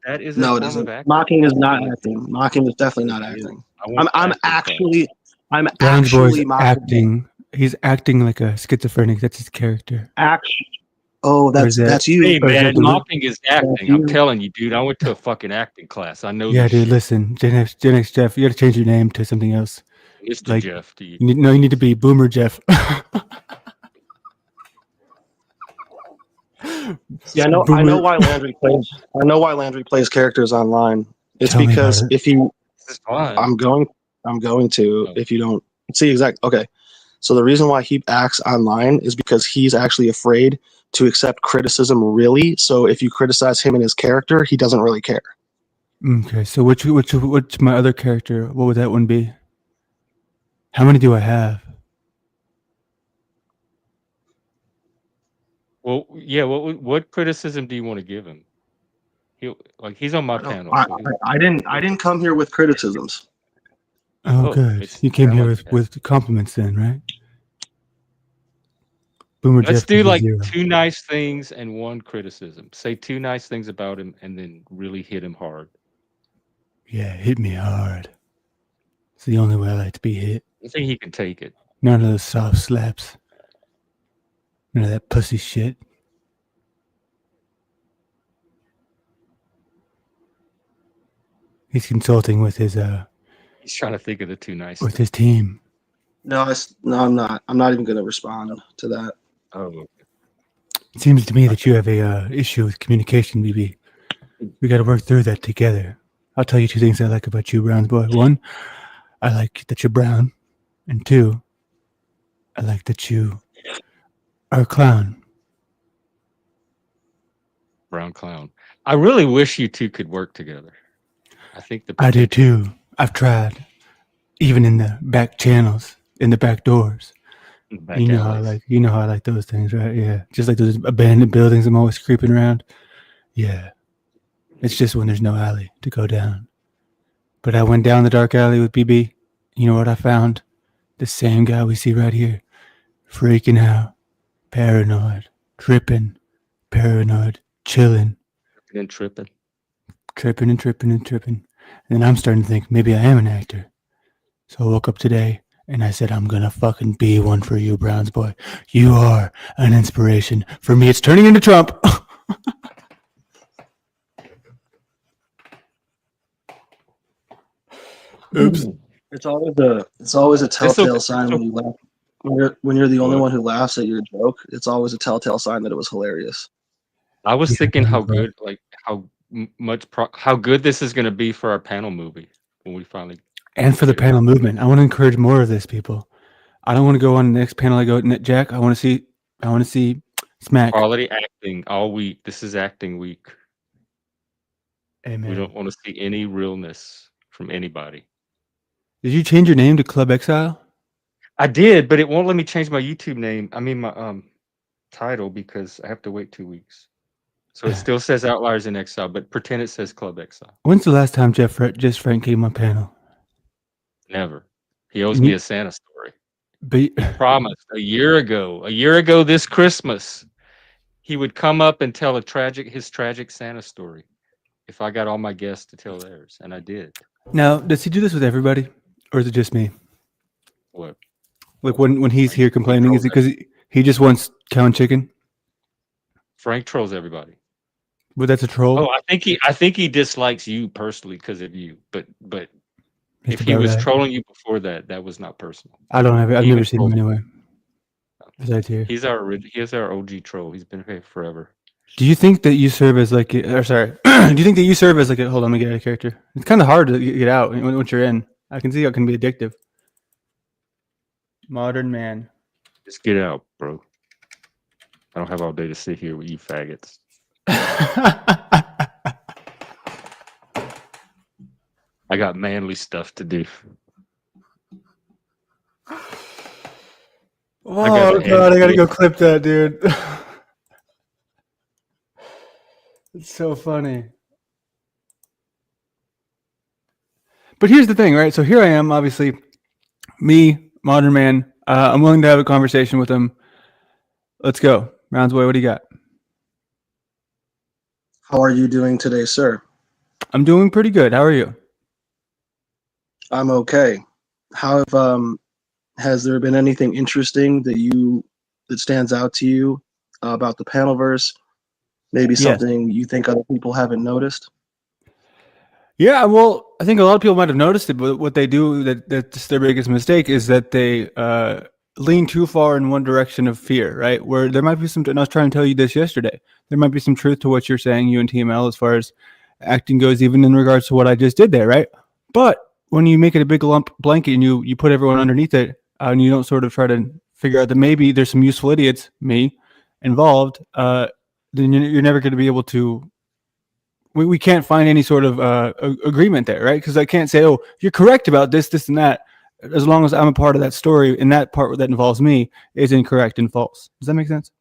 That is a No, it form isn't. of acting. Mocking is not acting. Mocking is definitely not acting. I want I'm acting class. Brown's boy's actually mocking. acting. He's acting like a schizophrenic. That's his character. Oh, Or is that's that- you. Hey Or is that man, the- mocking is acting. I'm you. telling you, dude. I went to a fucking acting class. I know. Yeah, this dude. shit. Listen, Gen X Jeff. You got to change your name to something else. Mr. like- Jeff. Do you? You need to be Boomer Jeff. Yeah, I know Boomer- why Landry plays. I know why Landry plays characters online. It's Tell me about because it. if you, This is fun. I'm going to. Oh. If you don't see exact, okay. So the reason why he acts online is because he's actually afraid to accept criticism. Really, so if you criticize him and his character, he doesn't really care. Okay, so which my other character? What would that one be? How many do I have? Well, yeah. What criticism do you want to give him? He's on my I don't. panel. So I didn't. I didn't come here with criticisms. Oh, oh, good. it's You came sound here like that. with compliments then, right? Boomer Let's Jeff do gives a like 0. 2 nice things and 1 criticism. Say 2 nice things about him and then really hit him hard. Yeah, hit me hard. It's the only way I like to be hit. I think he can take it. None of those soft slaps. None of that pussy shit. He's consulting with his He's trying to think of the 2 nice with things. his team. No, I'm not. I'm not even going to respond to that. Oh, It seems to me that you have a issue with communication, BB. We got to work through that together. I'll tell you 2 things I like about you, Browns boy. 1, I like that you're brown, and 2, I like that you are a clown. brown clown. I really wish you 2 could work together. I think the I do potential- too. I've tried, even in the back channels, in the back doors. back You know how I alleys. like. You know how I like those things, right? Yeah, just like those abandoned buildings. I'm always creeping around. Yeah, it's just when there's no alley to go down. But I went down the dark alley with BB. You know what I found? The same guy we see right here, freaking out, paranoid, tripping, paranoid, chilling, And tripping. tripping and tripping and tripping. And then I'm starting to think maybe I am an actor. So I woke up today and I said, I'm going to fucking be one for you, Browns boy. You are an inspiration. For me, it's turning into Trump. Oops. It's always a telltale sign when you laugh. When you're the only one who laughs at your joke, it's always a telltale sign that it was hilarious. I was Yeah, thinking how right. good, like how good this is going to be for our panel movie when we finally. And for the panel movement. I want to encourage more of this, people. I don't want to go on the next panel. I go, Jack, I want to see Smack. Quality acting all week. This is acting week. Amen. We don't want to see any realness from anybody. Did you change your name to Club Exile? I did, but it won't let me change my YouTube name. I mean my title because I have to wait 2 weeks. So it still says Outliers in Exile, but pretend it says Club Exile. When's the last time Just Frank came on panel? Never. He owes me a Santa story. But Promised a year ago this Christmas, he would come up and tell his tragic Santa story if I got all my guests to tell theirs, and I did. now, does he do this with everybody, or is it just me? What? Like when he's here complaining, is it because he just wants cow and chicken? Frank trolls everybody. But that's a troll. Oh, I think he dislikes you personally because of you. But if he was trolling you before that, that was not personal. I don't have it. I've He never even seen him trolled- anyway. Besides here. He's our OG troll. He's been here forever. Do you think that you serve as like, or sorry, do you think that you serve as like a, hold on, let me get out of character. It's kind of hard to get out once you're in. I can see how it can be addictive. Modern man. Just get out, bro. I don't have all day to sit here with you faggots. I got manly stuff to do. Oh God, I gotta go clip that, dude. It's so funny. But here's the thing, right? So here I am, obviously, me, modern man. I'm willing to have a conversation with him. Let's go. Rounds boy, what do you got? How are you doing today, sir? I'm doing pretty good. How are you? I'm okay. How has there been anything interesting that stands out to you about the Panelverse? Maybe something you think other people haven't noticed? Yeah, well, I think a lot of people might have noticed it, but what they do, that's their biggest mistake, is that they lean too far in one direction of fear, right? Where there might be some, and I was trying to tell you this yesterday, there might be some truth to what you're saying, you and TML, as far as acting goes, even in regards to what I just did there, right? But when you make it a big lump blanket and you put everyone underneath it, and you don't sort of try to figure out that maybe there's some useful idiots, me, involved, then you're never going to be able to. We can't find any sort of agreement there, right? Because I can't say, oh, you're correct about this, this, and that, as long as I'm a part of that story, and that part that involves me is incorrect and false. Does that make sense?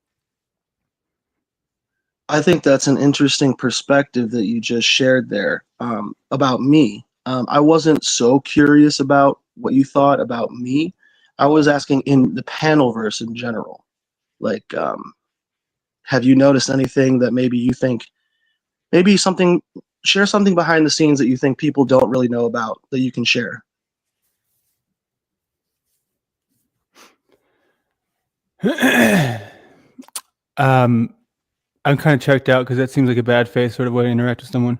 I think that's an interesting perspective that you just shared there about me. I wasn't so curious about what you thought about me. I was asking in the panel verse in general. Like, have you noticed anything that maybe you think, maybe something, share something behind the scenes that you think people don't really know about that you can share? I'm kind of checked out because that seems like a bad faith sort of way to interact with someone.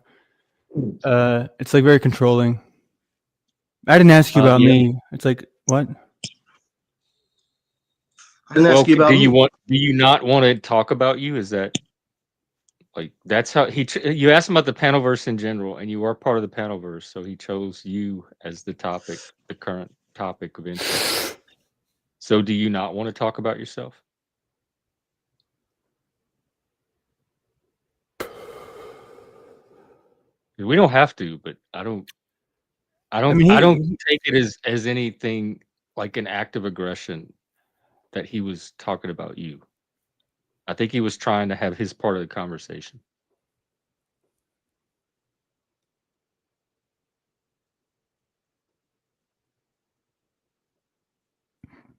It's like very controlling. I didn't ask you about Yeah. me. It's like, what? I didn't ask you about do me. you not want to talk about you? Is that like that's how you asked him about the panelverse in general, and you are part of the panelverse, so he chose you as the topic, the current topic of interest. So do you not want to talk about yourself? We don't have to, but I don't mean, take it as anything like an act of aggression that he was talking about you. I think he was trying to have his part of the conversation.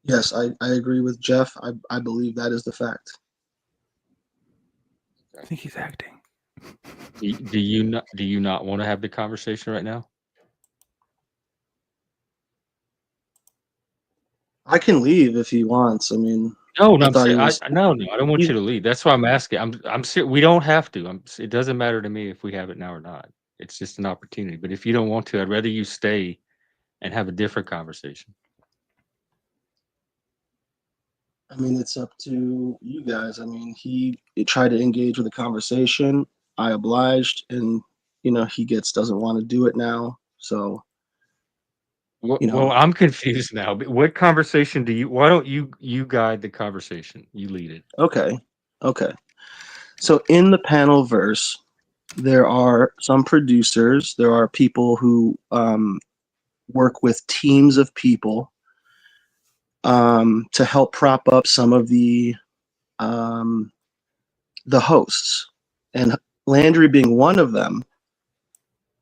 Yes, I agree with Jeff. I believe that is the fact. I think he's acting. Do you not want to have the conversation right now? I can leave if he wants. I mean, No, I I'm thought he saying was. I don't want you to leave. That's why I'm asking. I'm serious. We don't have to. It doesn't matter to me if we have it now or not. It's just an opportunity. But if you don't want to, I'd rather you stay and have a different conversation. I mean, it's up to you guys. I mean, he tried to engage with the conversation. I obliged, and he doesn't want to do it now. So Well, I'm confused now. But what conversation do you? Why don't you guide the conversation? You lead it. okay. So in the panel verse, there are some producers. There are people who work with teams of people to help prop up some of the hosts, and Landry being one of them.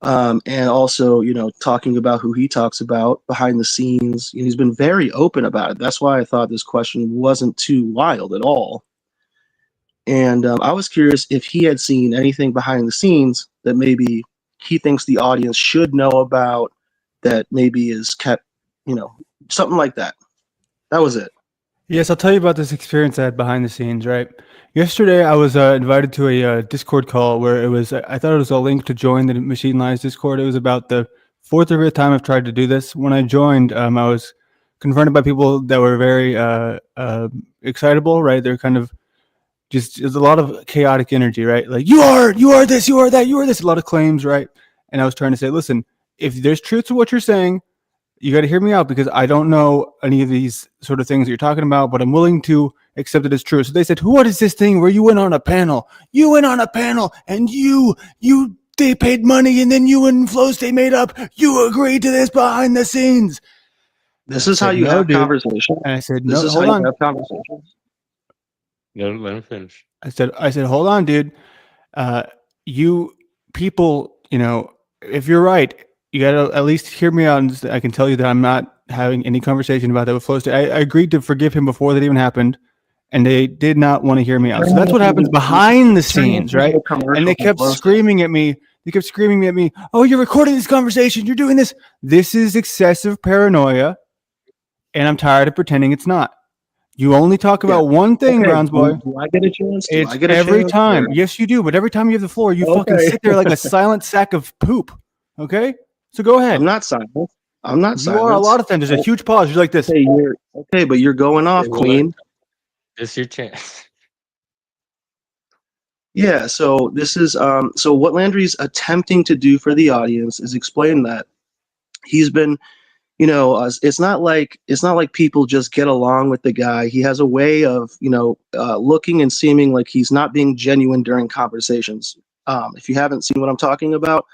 And also, talking about who he talks about behind the scenes. He's been very open about it. That's why I thought this question wasn't too wild at all. And I was curious if he had seen anything behind the scenes that maybe he thinks the audience should know about, that maybe is kept, something like that. That was it. Yes, I'll tell you about this experience I had behind the scenes, right? Yesterday, I was invited to a Discord call where I thought it was a link to join the Machine Lies Discord. It was about the fourth or fifth time I've tried to do this. When I joined, I was confronted by people that were very excitable, right? They're kind of there's a lot of chaotic energy, right? Like, you are this, you are that, you are this, a lot of claims, right? And I was trying to say, listen, if there's truth to what you're saying, you got to hear me out, because I don't know any of these sort of things that you're talking about, but I'm willing to accept it as true. So they said, what is this thing where you went on a panel? You went on a panel and they paid money, and then you and Flow State made up. You agreed to this behind the scenes. This is how you have conversations. And I said, no, hold on. Have conversations. No, let him finish. I said, hold on, dude. You people, if you're right, you got to at least hear me out, and I can tell you that I'm not having any conversation about that with Flow State. I agreed to forgive him before that even happened, and they did not want to hear me out. So that's what happens behind the scenes, right? And they kept screaming at me. Oh, you're recording this conversation. You're doing this. This is excessive paranoia, and I'm tired of pretending it's not. You only talk about one thing, Browns boy. Do I get a chance? It's every time. Yes, you do. But every time you have the floor, you fucking sit there like a silent sack of poop. Okay? So go ahead. I'm not silent. You are a lot of times. There's a huge pause. You're like this. Okay, but you're going off, Queen. This is your chance. Yeah, so this is so what Landry's attempting to do for the audience is explain that he's been, it's not like people just get along with the guy. He has a way of, looking and seeming like he's not being genuine during conversations. If you haven't seen what I'm talking about,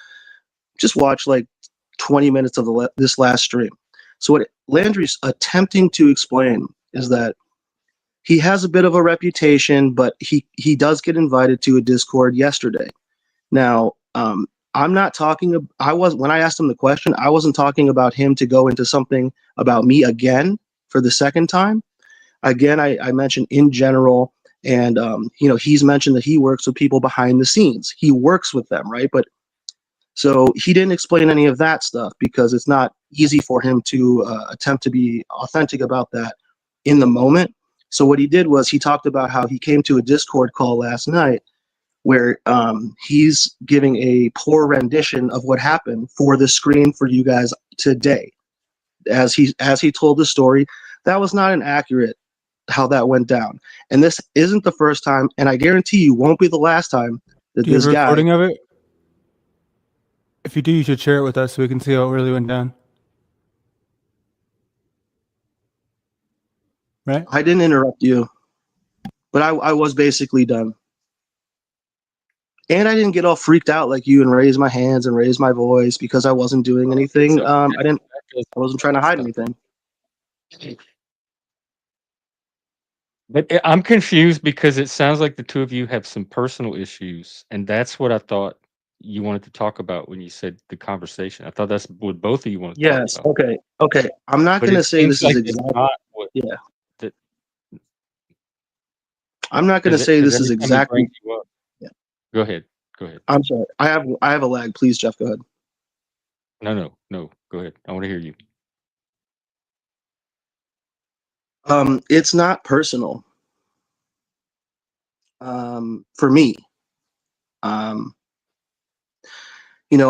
just watch like 20 minutes of this last stream. So what Landry's attempting to explain is that he has a bit of a reputation, but he does get invited to a Discord yesterday. Now, I'm not talking. When I asked him the question, I wasn't talking about him to go into something about me again for the second time. Again, I mentioned in general, and he's mentioned that he works with people behind the scenes. He works with them, right? But so he didn't explain any of that stuff because it's not easy for him to attempt to be authentic about that in the moment. So what he did was he talked about how he came to a Discord call last night where he's giving a poor rendition of what happened for the screen for you guys today. As he told the story, that was not an accurate how that went down. And this isn't the first time, and I guarantee you won't be the last time that Do you have this a guy. recording of it? If you do, you should share it with us so we can see how it really went down. Right? I didn't interrupt you, but I was basically done. And I didn't get all freaked out like you and raise my hands and raise my voice because I wasn't doing anything. I wasn't trying to hide anything. But I'm confused because it sounds like the two of you have some personal issues, and that's what I thought you wanted to talk about when you said the conversation. I thought that's what both of you wanted to Yes. talk about. Okay. I'm not But going to it say seems this like is it's exactly. not what Yeah. that I'm not going to say this is every time he exactly. brings you up. Yeah. Go ahead. I'm sorry. I have a lag. Please, Jeff, go ahead. No. Go ahead. I want to hear you. It's not personal. For me.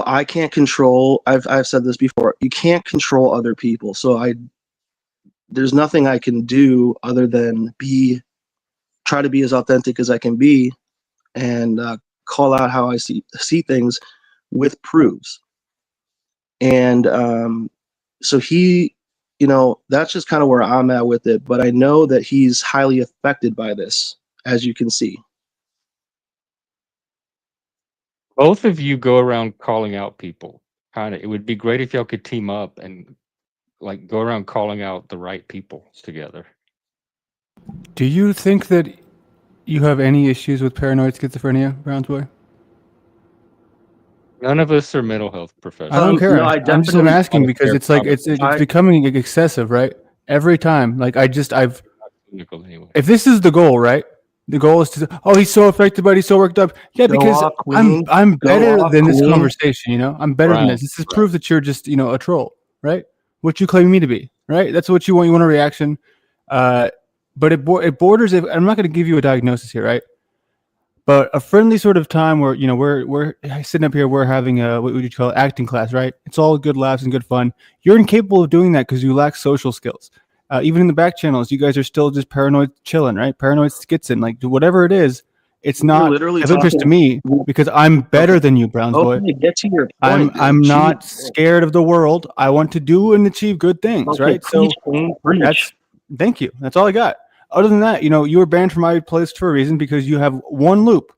I can't control. I've said this before. You can't control other people. So there's nothing I can do other than try to be as authentic as I can be, and call out how I see things with proofs. And so that's just kind of where I'm at with it. But I know that he's highly affected by this, as you can see. Both of you go around calling out people. Kind of. It would be great if y'all could team up and like go around calling out the right people together. Do you think that you have any issues with paranoid schizophrenia, Browns boy? None of us are mental health I professionals. don't care. No, I I'm definitely. asking because it's like it's becoming excessive, right? Every time, like I've. Cynical anyway. If this is the goal, right? The goal is to. Oh, he's so affected, but he's so worked up. Yeah, Go because off, Queen. I'm Go better off, than this Queen. conversation. I'm better than this. This is proof that you're just a troll, right? What you claim me to be, right? That's what you want. You want a reaction, but it borders. I'm not going to give you a diagnosis here, right? But a friendly sort of time where we're sitting up here, we're having a what would you call it, acting class, right? It's all good laughs and good fun. You're incapable of doing that because you lack social skills. Even in the back channels, you guys are still just paranoid chilling, right? Paranoid schitzing, like whatever it is, it's not of interest to me because I'm better than you, Browns boy. Get to your point. I'm not scared of the world. I want to do and achieve good things, right? So thank you. That's all I got. Other than that, you were banned from my playlist for a reason because you have one loop,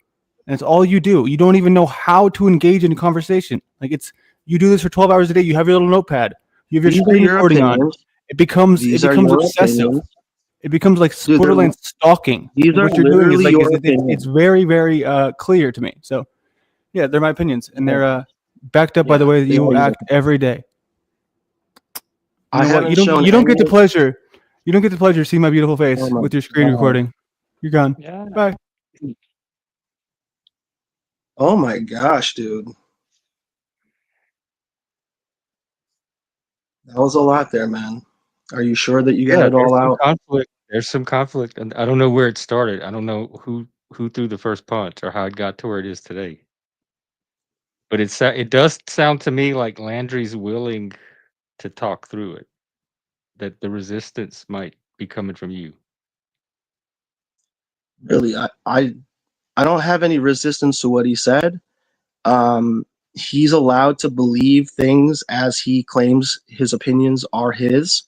and it's all you do. You don't even know how to engage in a conversation. Like you do this for 12 hours a day. You have your little notepad. You have your screen recording on. It becomes obsessive. Opinions. It becomes like borderline stalking. What you're doing is it's very, very clear to me. So, yeah, they're my opinions, and they're backed up by the way that you act every day. You don't get the pleasure. You don't get the pleasure of seeing my beautiful face with your screen recording. You're gone. Yeah. Bye. Oh my gosh, dude. That was a lot there, man. Are you sure that you got it all out? There's some conflict, and I don't know where it started. I don't know who threw the first punch or how it got to where it is today. But it does sound to me like Landry's willing to talk through it. That the resistance might be coming from you. Really, I don't have any resistance to what he said. He's allowed to believe things as he claims his opinions are his.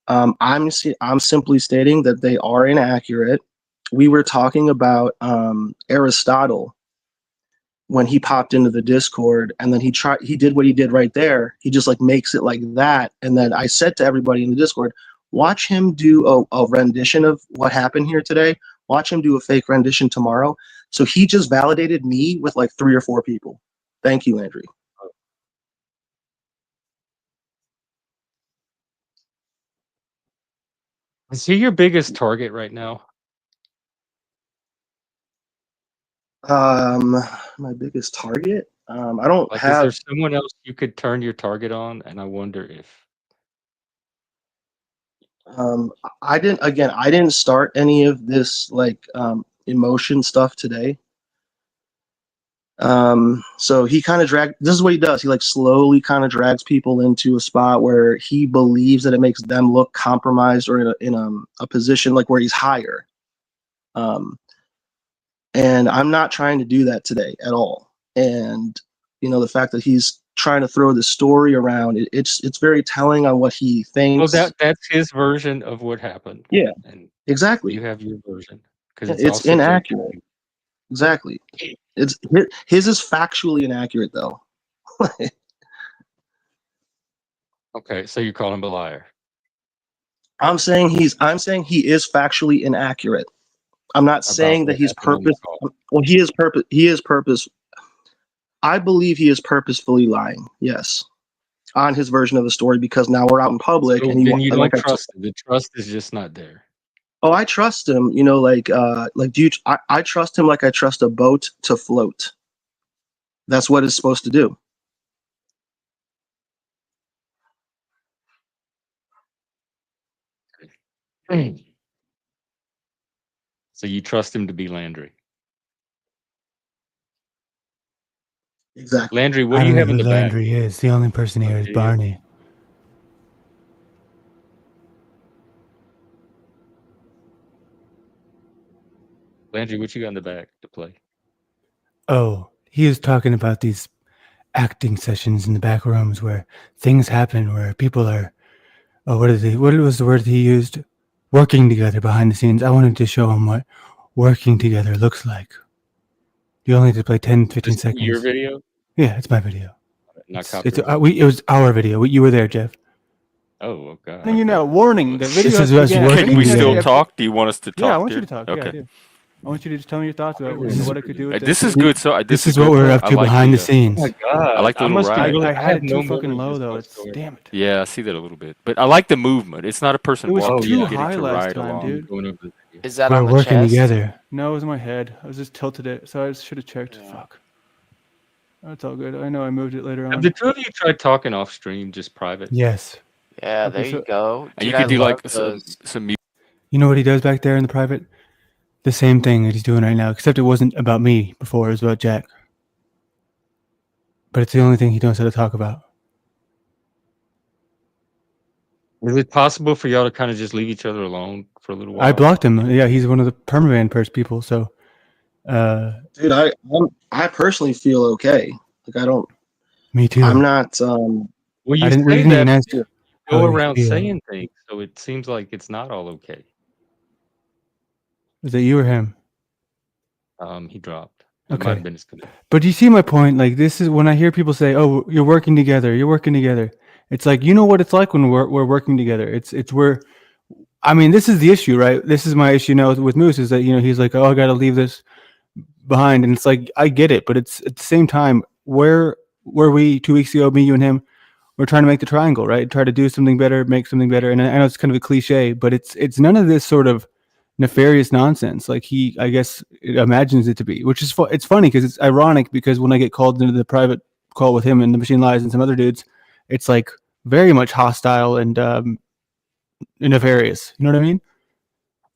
I'm simply stating that they are inaccurate. We were talking about Aristotle when he popped into the Discord, and then he did what he did right there. He just like makes it like that. And then I said to everybody in the Discord, Watch him do a rendition of what happened here today. Watch him do a fake rendition tomorrow. So he just validated me with like 3 or 4 people. Thank you, Landry. Is he your biggest target right now? My biggest target. I don't Like, is there have. someone else you could turn your target on? And I wonder if I didn't. Again, I didn't start any of this like emotion stuff today. So he kind of dragged. This is what he does. He like slowly kind of drags people into a spot where he believes that it makes them look compromised or in a position like where he's higher. And I'm not trying to do that today at all. And the fact that he's trying to throw the story around, it's very telling on what he thinks. well, that's his version of what happened. Yeah, And exactly. you have your version because It's also inaccurate. Exactly. It's his is factually inaccurate though. Okay, so you call him a liar. I'm saying he is factually inaccurate. I'm not saying that he's purpose. Well, he is purpose. He is purpose. I believe he is purposefully lying. Yes, on his version of the story because now we're out in public So and then you don't like trust him. The trust is just not there. Oh, I trust him. I trust him like I trust a boat to float. That's what it's supposed to do. So you trust him to be Landry. Exactly. Landry, what I do don't you know have in who the back? Landry is. The only person here is Okay. Barney. Landry, what you got in the back to play? Oh, he is talking about these acting sessions in the back rooms where things happen, where people are, what was the word he used? Working together behind the scenes. I wanted to show him what working together looks like. You only have to play 10, 15 This seconds. your video? Yeah, it's my video. Not It copyrighted? was our video. You were there, Jeff. Oh, God. And you know, warning, the video This is us began. working Can we together. still talk? Do you want us to talk? Yeah, I want you here? to talk. Okay. Yeah, I do. I want you to just tell me your thoughts about This is what I could do with This is video. good. So This is what we're up to behind the scenes. Oh my God. I like the little must be ride. really- I had have it too no fucking memory low of though. what's It's going on. damn it. Yeah, I see that a little bit, but I like the movement. It's not a person It was walking. too You're getting high to last ride time, along. dude. Going over the video. Is that We're on the working chest? together. No, it was in my head. I was just tilted it, so I should have checked. Yeah. Fuck. That's all good. I know I moved it later Have on. the two of you tried talking off stream, just private? Yes. Yeah, Okay, there so- you go. And you Dude, could do I like love some those. music. You know what he does back there in the private? The same thing that he's doing right now, except it wasn't about me before. It was about Jack. But it's the only thing he knows how to talk about. Is it possible for y'all to kind of just leave each other alone for a little while? I blocked him. Yeah, he's one of the permaban people. So, Dude, I personally feel okay. Like I don't. me too. I'm not. Well, you I didn't say even that, ask but you how go you around feel. saying things, so it seems like it's not all okay. Was it you or him? He dropped. It might Okay. have been his connection. But do you see my point? Like, this is when I hear people say, "Oh, you're working together. You're working together." It's like, you know what it's like when we're working together. It's where, I mean, this is the issue, right? This is my issue now with Moose is that he's like, "Oh, I got to leave this behind," and it's like I get it, but it's at the same time, where were we 2 weeks ago? Me, you, and him. We're trying to make the triangle, right? Try to do something better, make something better. And I know it's kind of a cliche, but it's none of this sort of nefarious nonsense like he, I guess, imagines it to be, which is it's funny because it's ironic because when I get called into the private call with him and the Machine Lies and some other dudes, it's like very much hostile and nefarious. You know what I mean?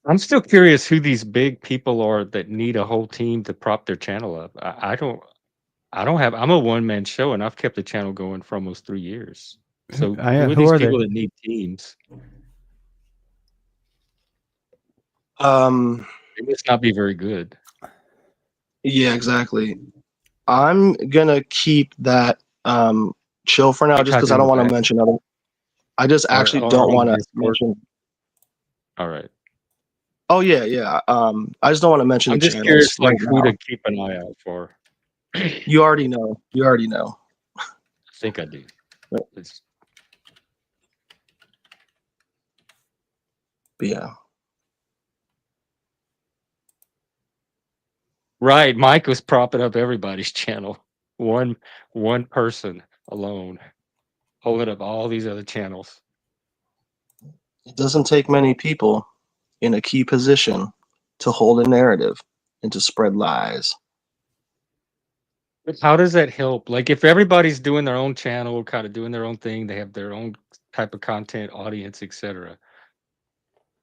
I'm still curious who these big people are that need a whole team to prop their channel up. I don't have. I'm a one-man show, and I've kept the channel going for almost 3 years. So Yeah, who are who these are they? people that need teams? They must not be very good. Yeah, exactly. I'm gonna keep that chill for now, just because I don't want to mention other. I just actually don't want to mention. All right. Oh yeah. I just don't want to mention I'm the just channels curious, like right who now. to keep an eye out for. You already know. I think I do. Yep. It's- But yeah. Right. Mike was propping up everybody's channel. One person alone, holding up all these other channels. It doesn't take many people in a key position to hold a narrative and to spread lies. But how does that help? Like if everybody's doing their own channel, kind of doing their own thing, they have their own type of content, audience, etc.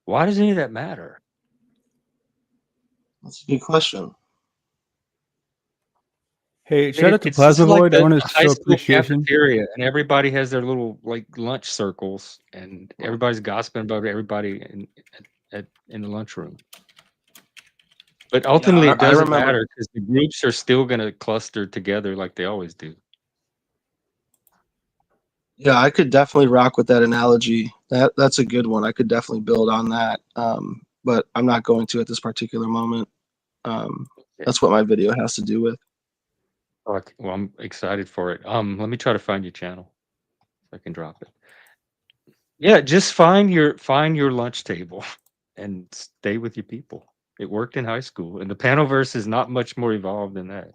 Why does any of that matter? That's a good question. Hey, shout out to It's just Plasma like Void. I want the to high show school appreciation. cafeteria, and everybody has their little like lunch circles, and everybody's gossiping about everybody in the lunchroom. But ultimately, Yeah, it I doesn't remember. matter because the groups are still going to cluster together like they always do. Yeah, I could definitely rock with that analogy. That's a good one. I could definitely build on that. But I'm not going to at this particular moment. That's what my video has to do with. Well, I'm excited for it. Let me try to find your channel so I can drop it. Yeah, just find your lunch table and stay with your people. It worked in high school, and the Panoverse is not much more evolved than that.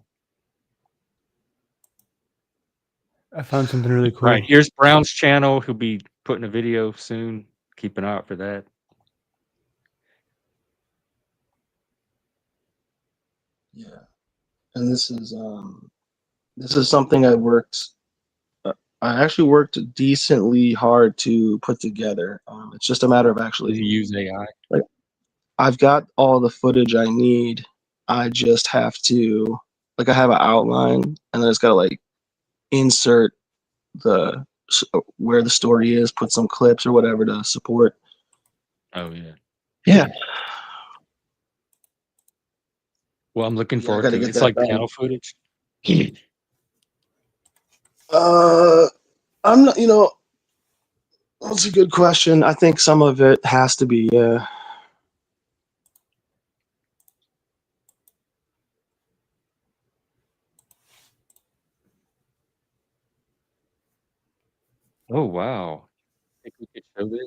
I found something really cool. Right, here's Brown's channel. He'll be putting a video soon. Keep an eye out for that. Yeah, and this is something I worked. I actually worked decently hard to put together. It's just a matter of Do actually, you use AI? like, I've got all the footage I need. I just have to, like, I have an outline, and then it's got to like insert the where the story is, put some clips or whatever to support. Oh yeah. Yeah, Well, I'm looking yeah, I forward got to to it. get It's that like done. panel footage. Uh, I'm not. That's a good question. I think some of it has to be. Oh wow. Think we could show this?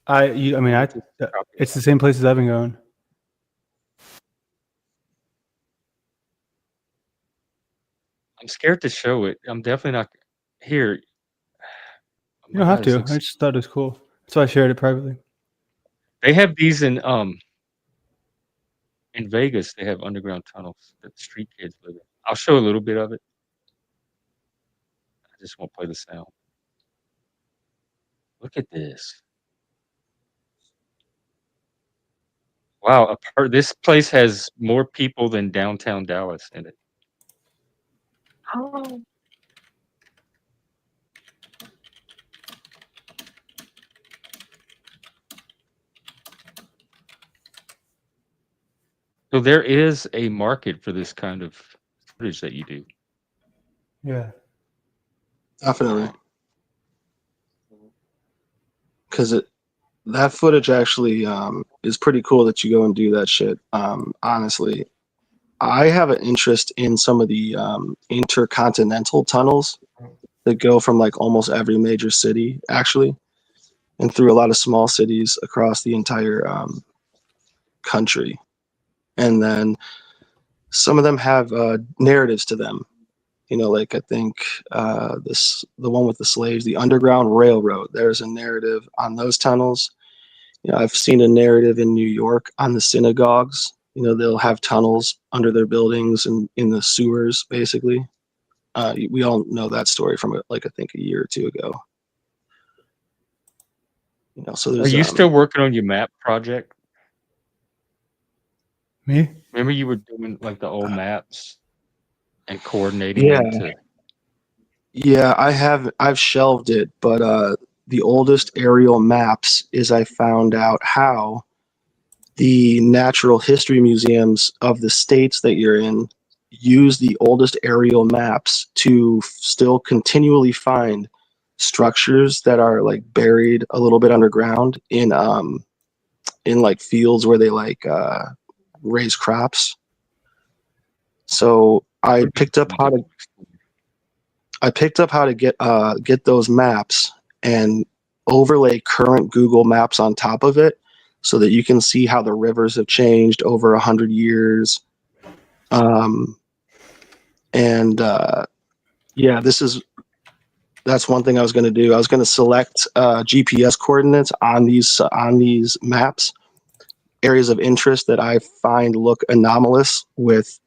I mean, Get this copy. it's the same places I've been going. I'm scared to show it. I'm definitely not here. Oh You my don't have God, this to. I looks. just thought it was cool, so I shared it privately. They have these in Vegas. They have underground tunnels that street kids live in. I'll show a little bit of it. I just won't play the sound. Look at this. Wow, this place has more people than downtown Dallas in it. Oh. So there is a market for this kind of footage that you do. Yeah. Definitely, because that footage actually is pretty cool that you go and do that shit. Honestly, I have an interest in some of the intercontinental tunnels that go from like almost every major city, actually, and through a lot of small cities across the entire country. And then some of them have narratives to them. Like I think the one with the slaves, the Underground Railroad. There's a narrative on those tunnels. I've seen a narrative in New York on the synagogues. They'll have tunnels under their buildings and in the sewers, basically. We all know that story from like I think a year or two ago. So Are there's you still working on your map project? Me? Remember you were doing like the old maps and coordinating yeah, them to. yeah, I've shelved it, but the oldest aerial maps is I found out how the natural history museums of the states that you're in use the oldest aerial maps to still continually find structures that are like buried a little bit underground in like fields where they like raise crops. So I picked up how to get those maps and overlay current Google Maps on top of it so that you can see how the rivers have changed over 100 years. Yeah, that's one thing I was going to do. I was going to select GPS coordinates on these maps, areas of interest that I find look anomalous with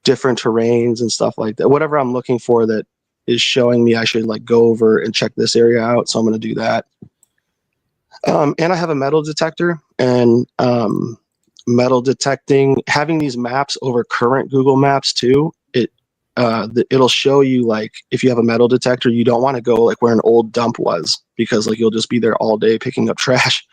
different terrains and stuff like that. Whatever I'm looking for that is showing me I should like go over and check this area out. So I'm going to do that. And I have a metal detector, and metal detecting, having these maps over current Google Maps too, it'll show you like if you have a metal detector, you don't want to go like where an old dump was, because like you'll just be there all day picking up trash.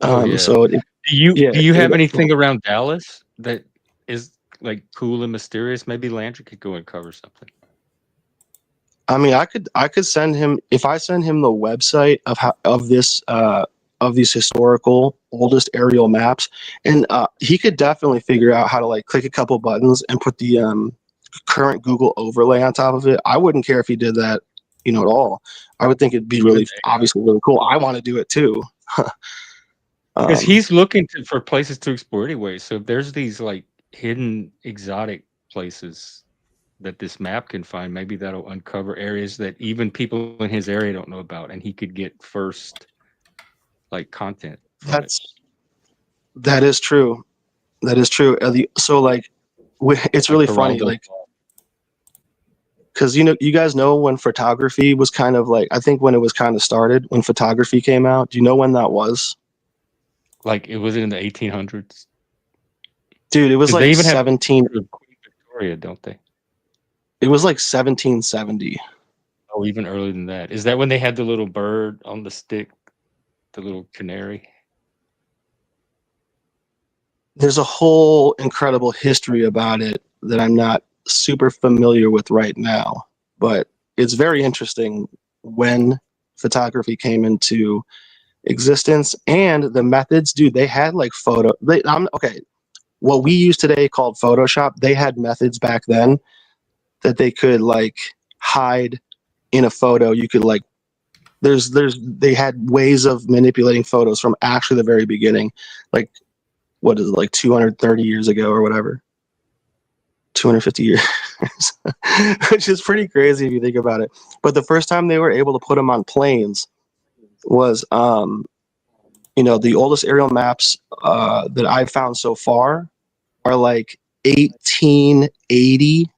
Yeah. So Do you have anything around Dallas that is like cool and mysterious? Maybe Landry could go and cover something. I mean, I could send him, if I send him the website of these historical oldest aerial maps, and he could definitely figure out how to like click a couple buttons and put the current Google overlay on top of it. I wouldn't care if he did that, at all. I would think it'd be really, obviously really cool. I want to do it too. Because he's looking for places to explore anyway. So if there's these like hidden exotic places that this map can find, maybe that'll uncover areas that even people in his area don't know about, and he could get first like content from it. That is true. That is true. So like, it's really funny, like, because you guys know when photography was kind of like, I think when it was kind of started, when photography came out. Do you know when that was? Like it was in the 1800s. Dude, it was like they even 17. Have Queen Victoria, don't they? It was like 1770. Oh, even earlier than that. Is that when they had the little bird on the stick, the little canary? There's a whole incredible history about it that I'm not super familiar with right now, but it's very interesting when photography came into existence and the methods. Dude, they had like what we use today called Photoshop, they had methods back then that they could like hide in a photo. You could like, they had ways of manipulating photos from actually the very beginning. Like, what is it, like 230 years ago or whatever? 250 years, which is pretty crazy if you think about it. But the first time they were able to put them on planes was, the oldest aerial maps that I've found so far are like 1880,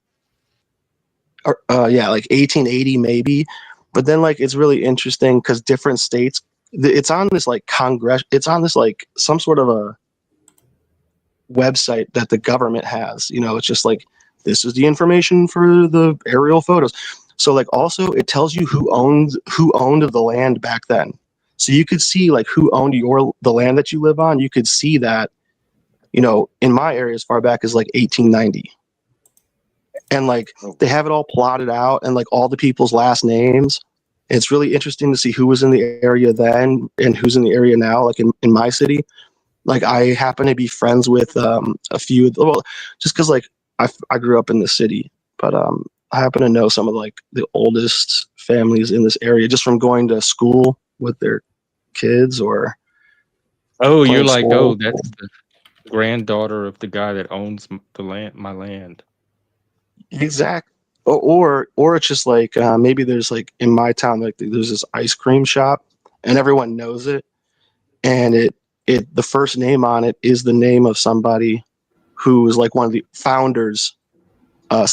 or like 1880 maybe. But then like it's really interesting because different states, it's on this like it's on this like some sort of a website that the government has. It's just like, this is the information for the aerial photos. So like also it tells you who owned the land back then. So you could see like who owned the land that you live on. You could see that, in my area as far back as like 1890. And like they have it all plotted out and like all the people's last names. It's really interesting to see who was in the area then and who's in the area now, like in my city. Like I happen to be friends with a few, well, just because like I grew up in the city, but I happen to know some of like the oldest families in this area just from going to school with their kids or. Oh, you're like, school. oh, that's the granddaughter of the guy that owns the land, my land. Exactly. Or it's just like maybe there's like in my town, like there's this ice cream shop and everyone knows it, and the first name on it is the name of somebody who was like one of the founders. I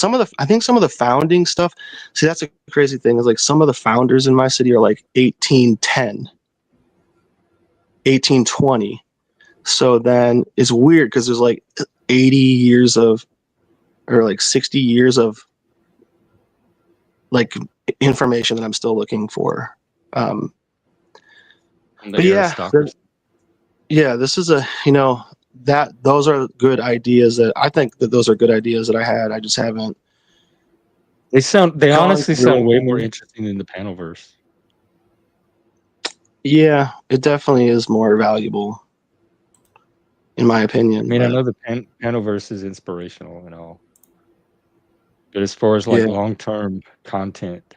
think some of the founding stuff. See, that's a crazy thing, is like some of the founders in my city are like 1810, 1820. So then it's weird because there's like 80 years of, or like 60 years of like information that I'm still looking for. But yeah, this is those are good ideas that I think that those are good ideas that I had. I just haven't. They honestly sound way more interesting than the Panelverse. Yeah, it definitely is more valuable, in my opinion. I mean, I know the Panelverse is inspirational and all, but as far as like long-term content,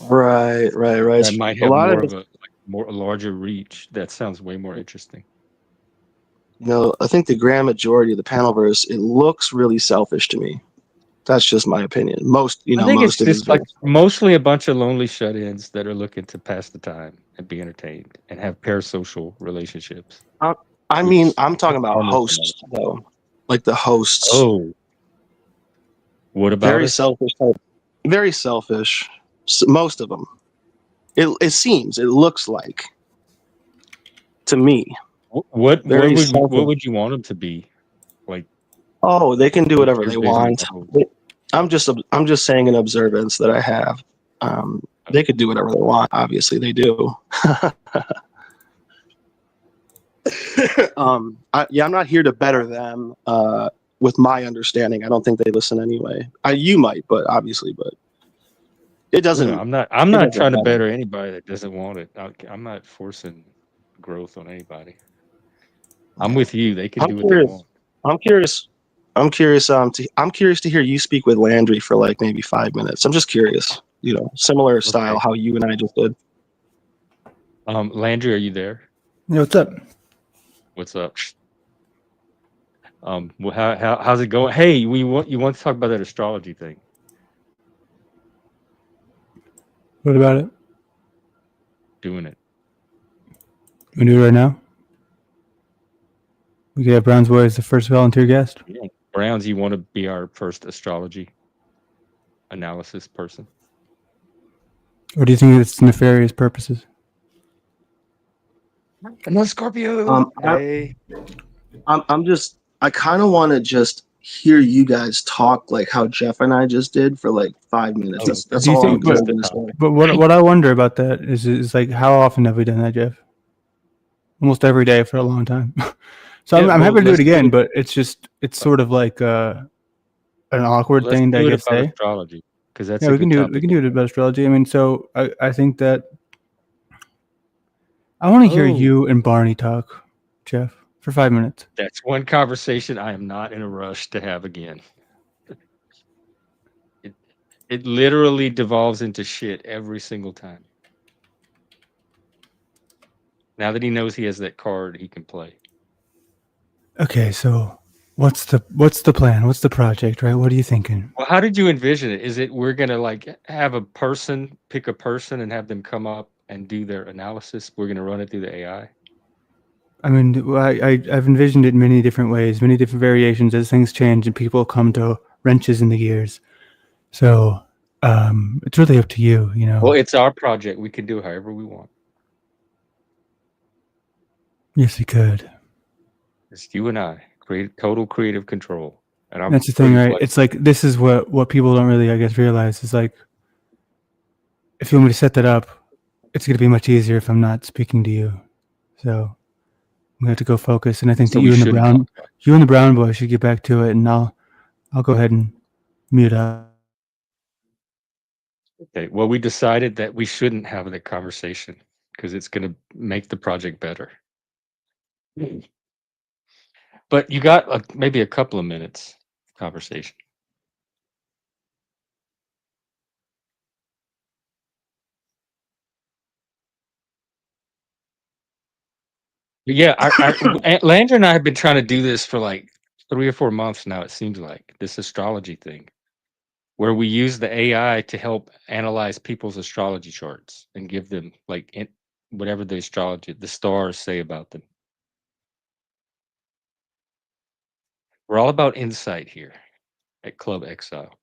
Right. That might A have lot more of of it, a larger reach. That sounds way more interesting. I think the grand majority of the panelverse, it looks really selfish to me. That's just my opinion. I think it's Most of it is just very. like mostly a bunch of lonely shut-ins that are looking to pass the time and be entertained and have parasocial relationships. I mean, Which I'm talking about almost another. hosts though, like the hosts. Oh, what about Very us? selfish. Very selfish. Most of them. It looks like to me very What selfish. would you want them to be? Like, Oh, they can do what's whatever your they vision want. of them? I'm just saying an observance that I have. They could do whatever they want. Obviously, they do. I'm not here to better them. With my understanding, I don't think they listen anyway. You might, but obviously, but it doesn't. I'm It not doesn't trying to matter. better anybody that doesn't want it. I'm not forcing growth on anybody. I'm with you. They can I'm do what they curious. want. I'm curious. I'm curious to hear you speak with Landry for like maybe 5 minutes. I'm just curious. Similar style Okay. how you and I just did. Landry, are you there? Yeah, what's up? What's up? How's it going? Hey, you want to talk about that astrology thing? What about it? Doing it. We do it right now. We could have Brown's Boy as the first volunteer guest. Yeah. Browns, you want to be our first astrology analysis person? Or do you think it's nefarious purposes? No, Scorpio. Um, I, Hey. I kind of want to just hear you guys talk like how Jeff and I just did for like 5 minutes. Oh, That's Do you all think? I'm what's really the gonna topic? say. But what I wonder about that is like how often have we done that, Jeff? Almost every day for a long time. So Yeah, I'm well, happy to do it let's do again, it. but it's sort of like an awkward Let's thing to I do it guess about say. astrology because that's Yeah, a we can good do it. We topic. can do it about astrology. I mean, so I think that I want to hear Oh, you and Barney talk, Jeff, for 5 minutes. that's one conversation I am not in a rush to have again. It it literally devolves into shit every single time. Now that he knows he has that card, he can play. Okay, so what's the plan? What's the project? Right? What are you thinking? Well, how did you envision it? Is it we're gonna like have a person pick a person and have them come up and do their analysis? We're gonna run it through the AI. I mean, I've envisioned it in many different ways, many different variations as things change and people come to wrenches in the gears. So it's really up to you. Well, it's our project. We can do it however we want. Yes, you could. It's you and I. Create total creative control. And I'm That's the thing, pretty right? flexible. It's like this is what people don't really, I guess, realize is like if you want me to set that up, it's going to be much easier if I'm not speaking to you. So I'm going to have to go focus, and I think So that we shouldn't talk about it. you and the brown boy should get back to it, and I'll go ahead and mute up. Okay. Well, we decided that we shouldn't have that conversation because it's gonna make the project better. But you got maybe a couple of minutes conversation. But yeah, Landry and I have been trying to do this for like 3 or 4 months now. It seems like this astrology thing, where we use the AI to help analyze people's astrology charts and give them like whatever the stars say about them. We're all about insight here at Club Exile.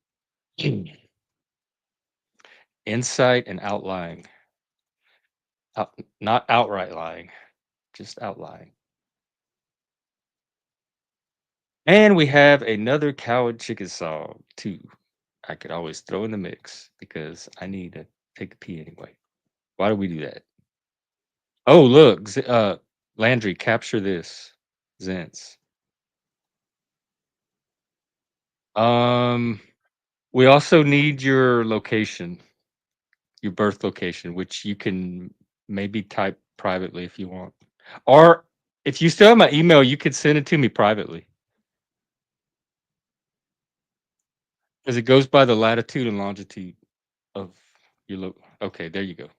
Insight and outlying. Not outright lying, just outlying. And we have another cow and chicken song too. I could always throw in the mix because I need to take a pee anyway. Why do we do that? Oh, look, Landry, capture this, Zents. We also need your location, your birth location, which you can maybe type privately if you want, or if you still have my email, you could send it to me privately. Because it goes by the latitude and longitude of your Okay, there you go.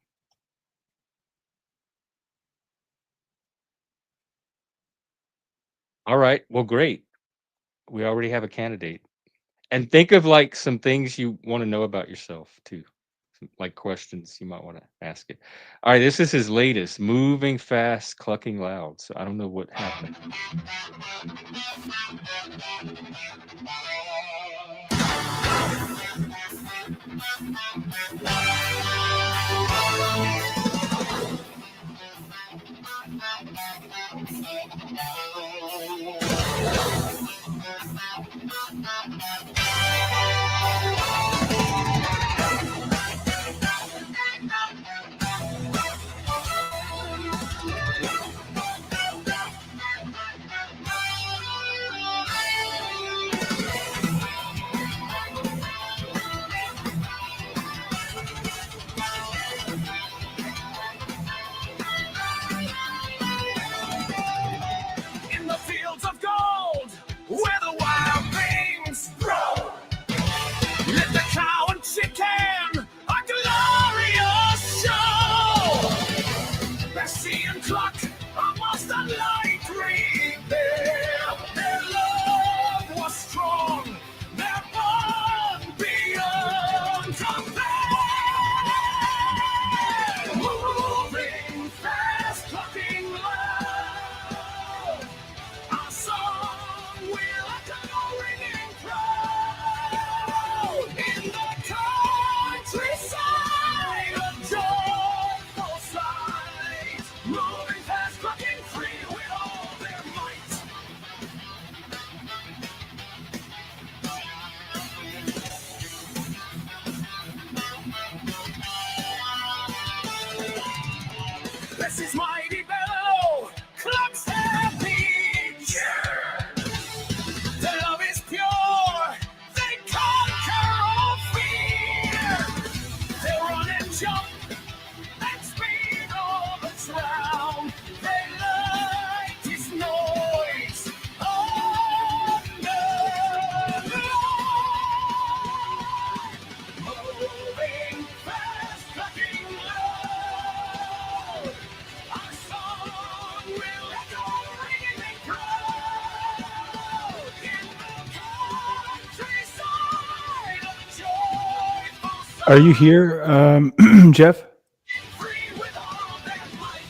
All right. Well, great. We already have a candidate. And think of like some things you want to know about yourself too. Like questions you might want to ask it. All right, this is his latest, moving fast, clucking loud. So I don't know what happened. In the fields of gold, where the wild things grow, let the cow and chicken a glorious show. Bessie and Cluck almost unlike repair. Their love was strong, their bond beyond compare. Moving fast, clucking loud, our song will echo ringing proud. In the countryside, a joyful sight, moving fast, clucking free with all their might. Bessie's mighty bellow, Cluck's happy cheer. Their love is pure, they conquer all fear. They run and jump and speed all that's round. They like his noise underground. Moving fast, clucking loud, our song will echo ringing proud. In the countryside, a joyful sound, Are you here, Jeff? free with all their might.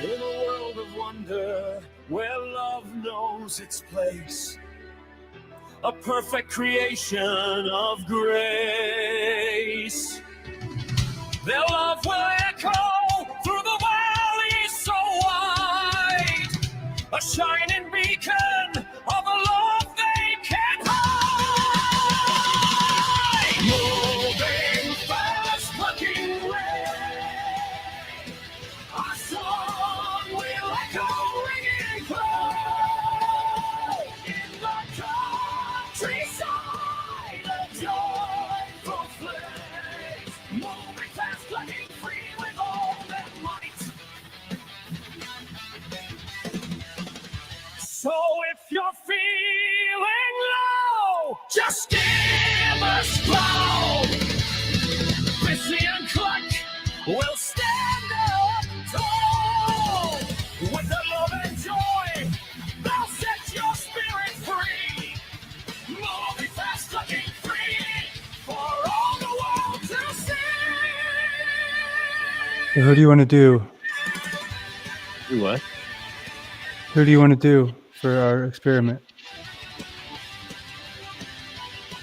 In a world of wonder, where love knows its place, a perfect creation of grace. Their love will echo through the valley so wide, a shining beacon of a love they can't hide. Moving fast, plucking rain, our song will echo ringing cloud. In the countryside, a joyful flames, moving fast, plucking free with all their might. So if you're feeling low, just give us glow. Bessie and Cluck will stand up tall. With their love and joy, they'll set your spirit free. Moving fast, clucking free, for all the world to see. So who do you want to do? Do what? Who do you want to do for our experiment?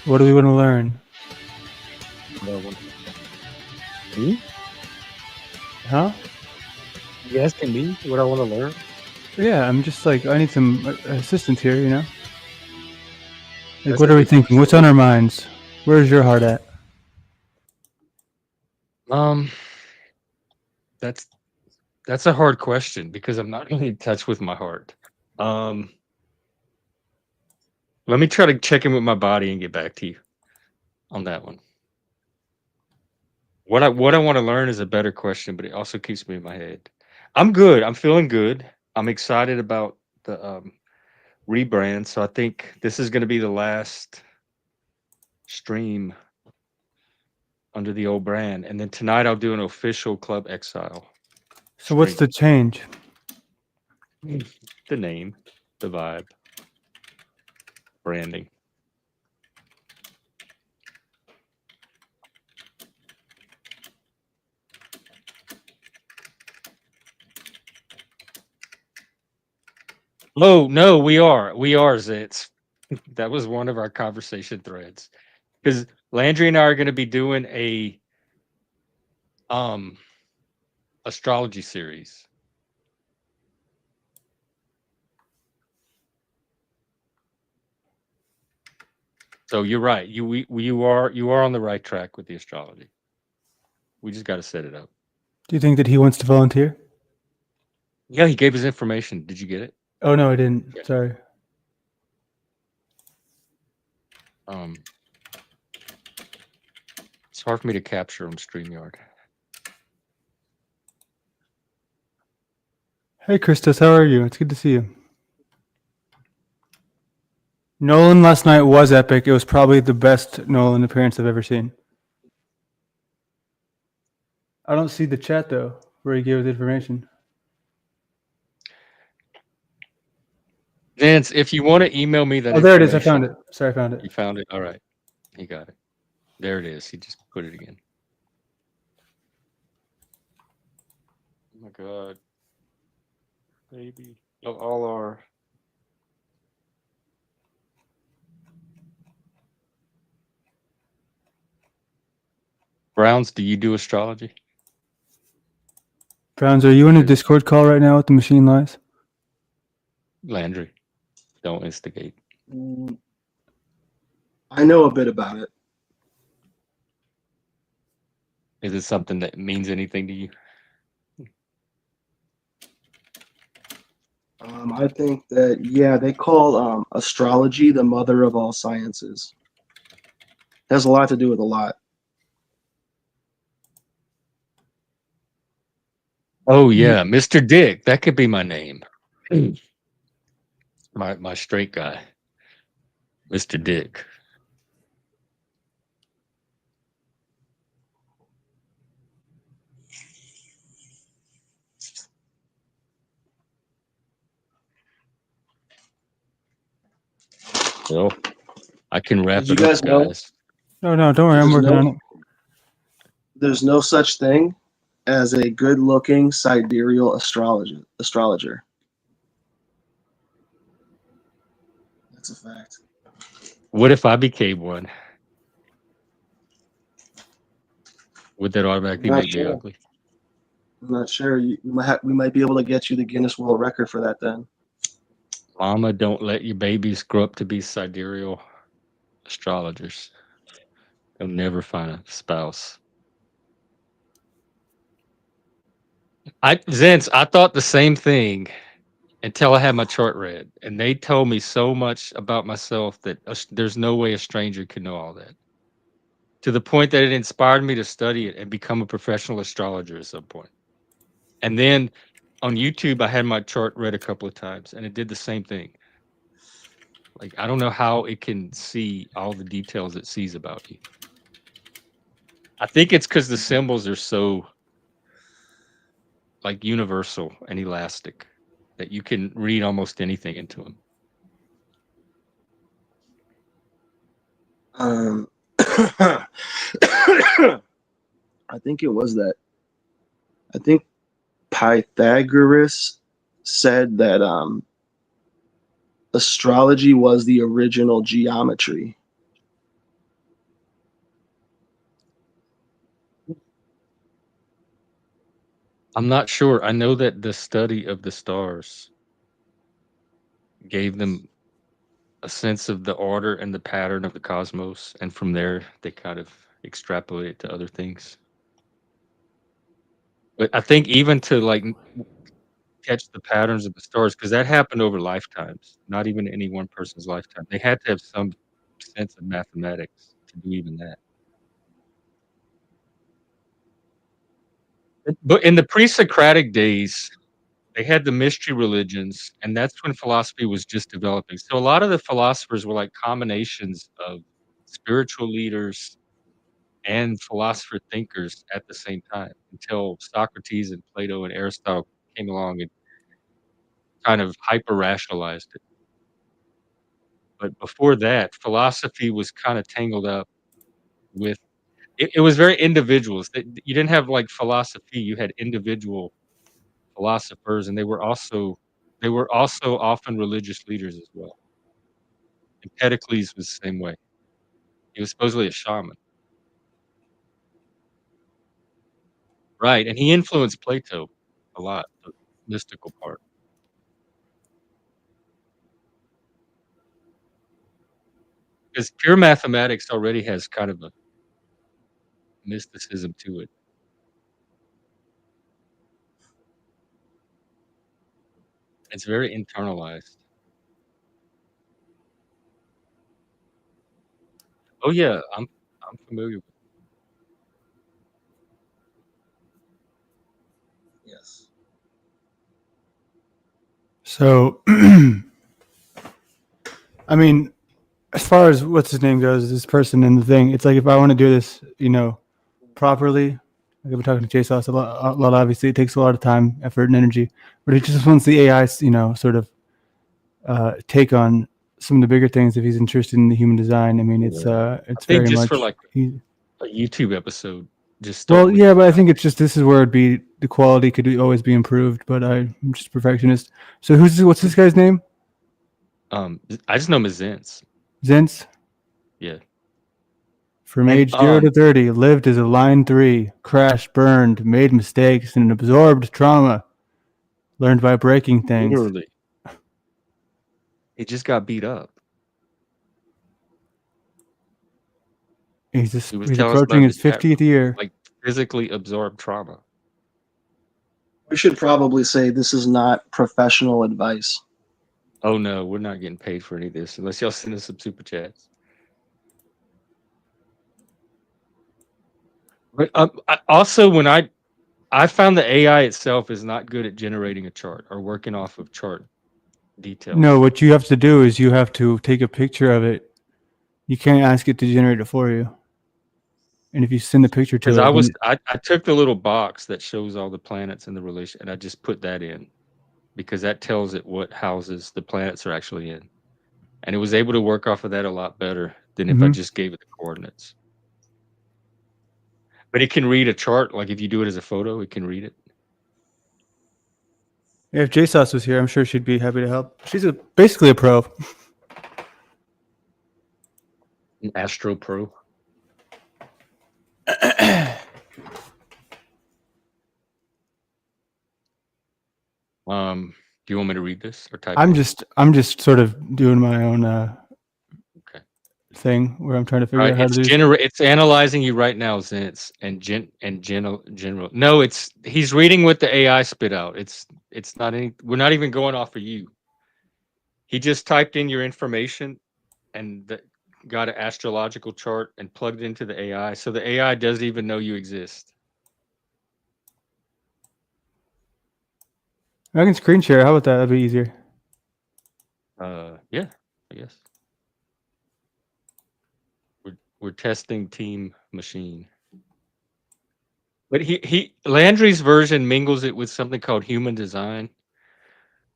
What do we want to learn? Me? Huh? You asking me what I want to learn? Yeah, I'm just like, I need some assistance here, you know? Like, That's what a are we good thinking? What's on our minds? Where's your heart at? Um, that's a hard question because I'm not really in touch with my heart. Um, let me try to check in with my body and get back to you on that one. What I want to learn is a better question, but it also keeps me in my head. I'm good. I'm feeling good. I'm excited about the rebrand. So I think this is going to be the last stream under the old brand, and then tonight I'll do an official Club Exile. So what's the change? The name, the vibe, branding. Oh no, we are Zitz. That was one of our conversation threads because Landry and I are going to be doing a astrology series. So you're right. You are on the right track with the astrology. We just got to set it up. Do you think that he wants to volunteer? Yeah, he gave his information. Did you get it? Oh no, I didn't. Yeah. Sorry. It's hard for me to capture on StreamYard. Hey Christos, how are you? It's good to see you. Nolan last night was epic. It was probably the best Nolan appearance I've ever seen. I don't see the chat though, where he gave the information. Vince, if you want to email me that Oh, there it is. I found it. Sorry, I found it. You found it? All right. He got it. There it is. He just put it again. Oh my God. Baby. Of all our... Browns, do you do astrology? Browns, are you in a Discord call right now with the Machine Lies? Landry, don't instigate. I know a bit about it. Is it something that means anything to you? I think that, yeah, they call astrology the mother of all sciences. It has a lot to do with a lot. Oh yeah, Mr. Dick. That could be my name. my straight guy, Mr. Dick. Well, I can wrap Did you it up, guys know? guys. No, don't worry. I'm working on it. There's no such thing as a good-looking sidereal astrologer. That's a fact. What if I became one? Would that automatically I'm not make me sure. ugly? I'm not sure. We might be able to get you the Guinness World Record for that then. Mama, don't let your babies grow up to be sidereal astrologers. They'll never find a spouse. Zence, I thought the same thing until I had my chart read, and they told me so much about myself that there's no way a stranger could know all that. To the point that it inspired me to study it and become a professional astrologer at some point. And then on YouTube, I had my chart read a couple of times, and it did the same thing. Like, I don't know how it can see all the details it sees about you. I think it's because the symbols are so like universal and elastic that you can read almost anything into them. I think it was that. I think Pythagoras said that astrology was the original geometry. I'm not sure. I know that the study of the stars gave them a sense of the order and the pattern of the cosmos, and from there they kind of extrapolate it to other things. But I think even to like catch the patterns of the stars, because that happened over lifetimes, not even any one person's lifetime. They had to have some sense of mathematics to do even that. But in the pre-Socratic days, they had the mystery religions, and that's when philosophy was just developing. So a lot of the philosophers were like combinations of spiritual leaders and philosopher thinkers at the same time, until Socrates and Plato and Aristotle came along and kind of hyper rationalized it. But before that, philosophy was kind of tangled up with it was very individualist. You didn't have like philosophy, you had individual philosophers, and they were also often religious leaders as well. Empedocles was the same way. He was supposedly a shaman. Right, and he influenced Plato a lot, the mystical part. Because pure mathematics already has kind of a mysticism to it. It's very internalized. Oh yeah, I'm familiar with Yes. So, I mean, as far as what's his name goes, this person and the thing, it's like if I want to do this, properly, like I've been talking to Jay Sauce a lot. Obviously, it takes a lot of time, effort, and energy. But he just wants the AI, sort of take on some of the bigger things. If he's interested in the human design, I mean, it's I it's think very just much. for like a YouTube episode, just start Well, with yeah, but I think it's just this is where it'd be the quality could always be improved. But I'm just a perfectionist. So what's this guy's name? I just know him as Zins. Zintz. Yeah. From And age 0 to 30, lived as a line 3, crashed, burned, made mistakes, and absorbed trauma. Learned by breaking things. literally, he just got beat up. He's He was he's telling us approaching about his 50th year. like physically absorbed trauma. We should probably say this is not professional advice. Oh no, we're not getting paid for any of this unless y'all send us some super chats. But also, when I found the AI itself is not good at generating a chart or working off of chart details. No, what you have to do is you have to take a picture of it. You can't ask it to generate it for you. And if you send the picture to Because it, I took the little box that shows all the planets in the relation, and I just put that in because that tells it what houses the planets are actually in, and it was able to work off of that a lot better than if I just gave it the coordinates. But it can read a chart, like if you do it as a photo, it can read it. if JSauce was here, I'm sure she'd be happy to help. She's basically a pro. An Astro Pro. Do you want me to read this or type it I'm in? just sort of doing my own Okay. thing where I'm trying to figure Right, out how to do. it's analyzing you right now, Zints, and general. No, he's reading what the AI spit out. It's not any. We're not even going off of you. He just typed in your information and got an astrological chart and plugged it into the AI. So the AI doesn't even know you exist. I can screen share. How about that? That'd be easier. Yeah, I guess. We're testing Team Machine. But Landry's version mingles it with something called human design,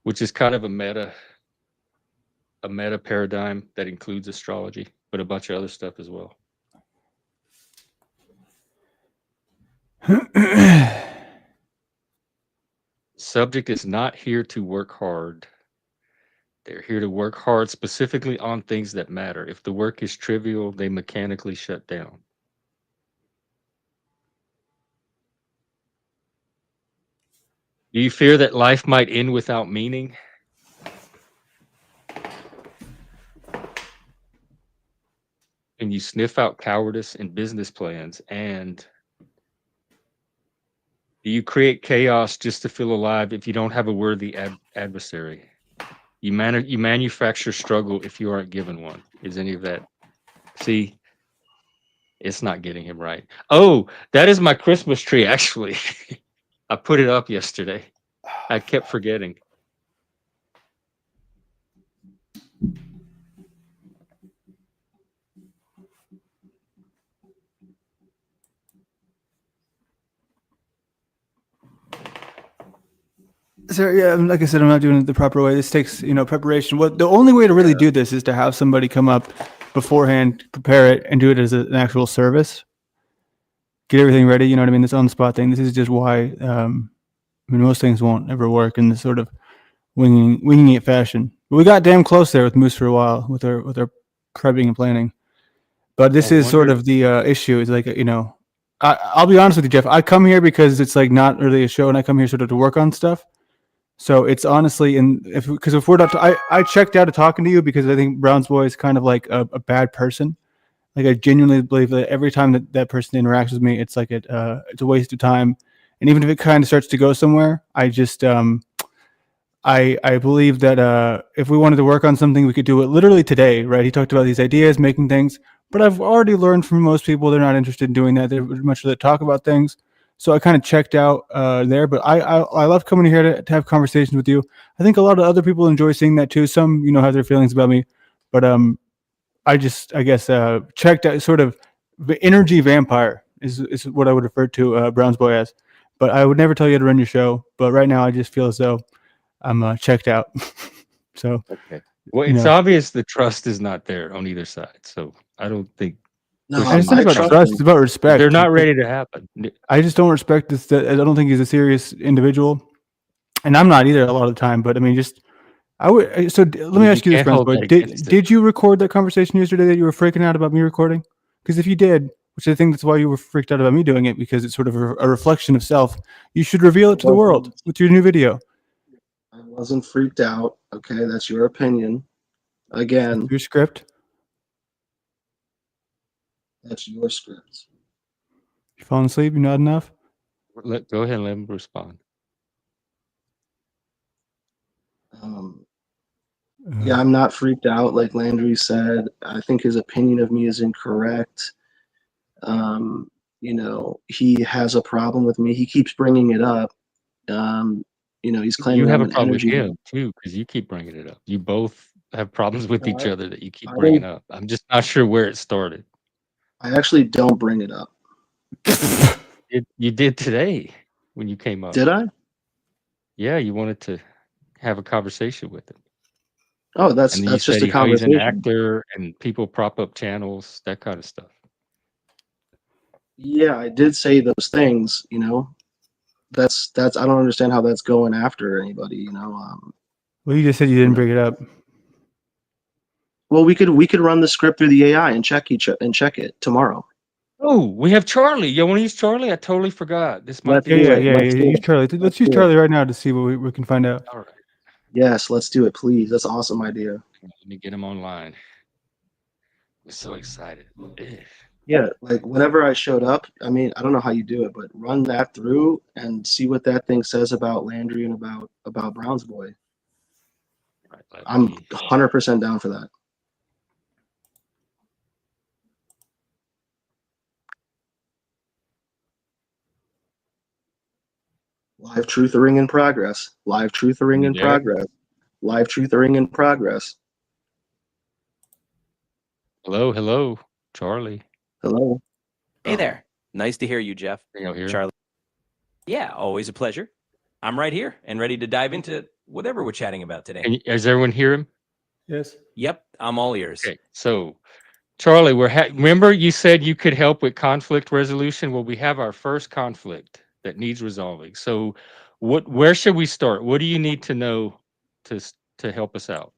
which is kind of a meta paradigm that includes astrology, but a bunch of other stuff as well. Subject is not here to work hard. They're here to work hard specifically on things that matter. If the work is trivial, they mechanically shut down. Do you fear that life might end without meaning? and you sniff out cowardice in business plans, and do you create chaos just to feel alive if you don't have a worthy adversary? You manufacture struggle if you aren't given one. Is any of that? See, it's not getting him right. Oh, that is my Christmas tree, actually. I put it up yesterday. I kept forgetting. So yeah, like I said, I'm not doing it the proper way. This takes, preparation. What the only way to really do this is to have somebody come up beforehand, prepare it, and do it as an actual service. Get everything ready. You know what I mean? This on the spot thing. This is just why. Most things won't ever work in this sort of winging it fashion. But we got damn close there with Moose for a while with our prepping and planning. But this is sort of the issue. It's like I'll be honest with you, Jeff. I come here because it's like not really a show, and I come here sort of to work on stuff. So it's honestly, if we're not, I checked out of talking to you because I think Brown's Boy is kind of like a bad person. Like I genuinely believe that every time that person interacts with me, it's like it's a waste of time. And even if it kind of starts to go somewhere, I just I believe that if we wanted to work on something, we could do it literally today, right? He talked about these ideas, making things, but I've already learned from most people they're not interested in doing that. They're much rather talk about things. So I kind of checked out there, but I love coming here to have conversations with you. I think a lot of other people enjoy seeing that too. Some, have their feelings about me, but I guess checked out sort of the energy vampire is what I would refer to Brown's Boy as. But I would never tell you how to run your show. But right now I just feel as though I'm checked out. So okay. Well, it's obvious the trust is not there on either side. So I don't think. No, it's not about trust. It's about respect. They're not ready to happen. I just don't respect this. I don't think he's a serious individual, and I'm not either a lot of the time. But I mean, I would. So let me ask you this, Brown's Boy. Did you record that conversation yesterday that you were freaking out about me recording? Because if you did, which I think that's why you were freaked out about me doing it, because it's sort of a reflection of self, you should reveal it to the world with your new video. I wasn't freaked out. Okay, that's your opinion. Again, your script. That's your script. You falling asleep? You not enough? Go ahead and let him respond. Yeah, I'm not freaked out like Landry said. I think his opinion of me is incorrect. He has a problem with me. He keeps bringing it up. He's claiming you have I'm a problem with energy him too, because you keep bringing it up. You both have problems with each other that you keep bringing up. I'm just not sure where it started. I actually don't bring it up. You did today when you came up. Did I? Yeah, you wanted to have a conversation with him. Oh, that's just a conversation. He's an actor and people prop up channels, that kind of stuff. Yeah, I did say those things. That's I don't understand how that's going after anybody. Well, you just said you didn't bring it up. Well, we could run the script through the AI and check it tomorrow. Oh, we have Charlie. You want to use Charlie? I totally forgot. This might be. Yeah. Use Charlie. Let's use Charlie right now to see what we can find out. All right. Yes, let's do it, please. That's an awesome idea. Let me get him online. I'm so excited. Yeah, like whenever I showed up, I mean, I don't know how you do it, but run that through and see what that thing says about Landry and about Brown's Boy. Right, I'm 100% down for that. Live truthering in progress. Live truthering in progress. Live truthering in progress. Hello, Charlie. Hello. Hey there. Nice to hear you, Jeff. Here. Charlie. Yeah, always a pleasure. I'm right here and ready to dive into whatever we're chatting about today. Does everyone hear him? Yes. Yep, I'm all ears. Okay, so Charlie, remember you said you could help with conflict resolution? Well, we have our first conflict that needs resolving. So where should we start? What do you need to know to help us out?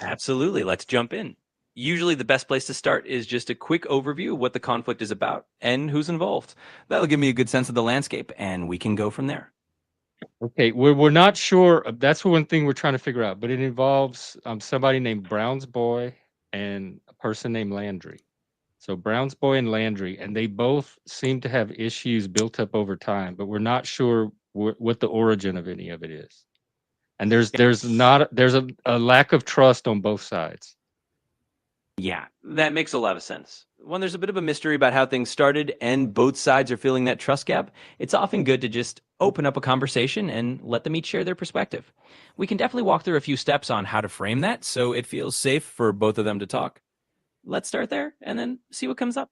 Absolutely. Let's jump in. Usually the best place to start is just a quick overview of what the conflict is about and who's involved. That'll give me a good sense of the landscape and we can go from there. Okay, we're not sure. That's one thing we're trying to figure out, but it involves somebody named Brown's Boy and a person named Landry. So Brown's boy and Landry, and they both seem to have issues built up over time, but we're not sure what the origin of any of it is. And there's a lack of trust on both sides. Yeah, that makes a lot of sense. When there's a bit of a mystery about how things started and both sides are feeling that trust gap, it's often good to just open up a conversation and let them each share their perspective. We can definitely walk through a few steps on how to frame that so it feels safe for both of them to talk. Let's start there and then see what comes up.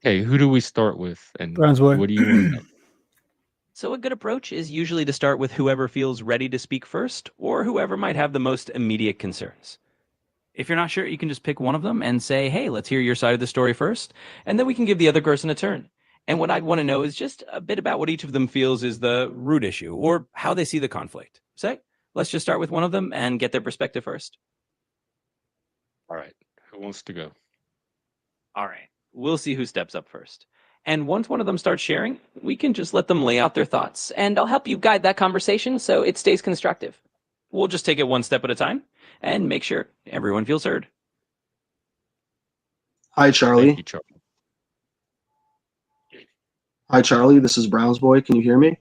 Hey, who do we start with? And Brown's boy. what do you want to know? So a good approach is usually to start with whoever feels ready to speak first or whoever might have the most immediate concerns. If you're not sure, you can just pick one of them and say, hey, let's hear your side of the story first, and then we can give the other person a turn. And what I'd want to know is just a bit about what each of them feels is the root issue or how they see the conflict. So let's just start with one of them and get their perspective first. All right. Who wants to go? All right. We'll see who steps up first. And once one of them starts sharing, we can just let them lay out their thoughts, and I'll help you guide that conversation so it stays constructive. We'll just take it one step at a time and make sure everyone feels heard. Hi, Charlie. Thank you, Charlie. Hi, Charlie. This is Brown's boy. Can you hear me?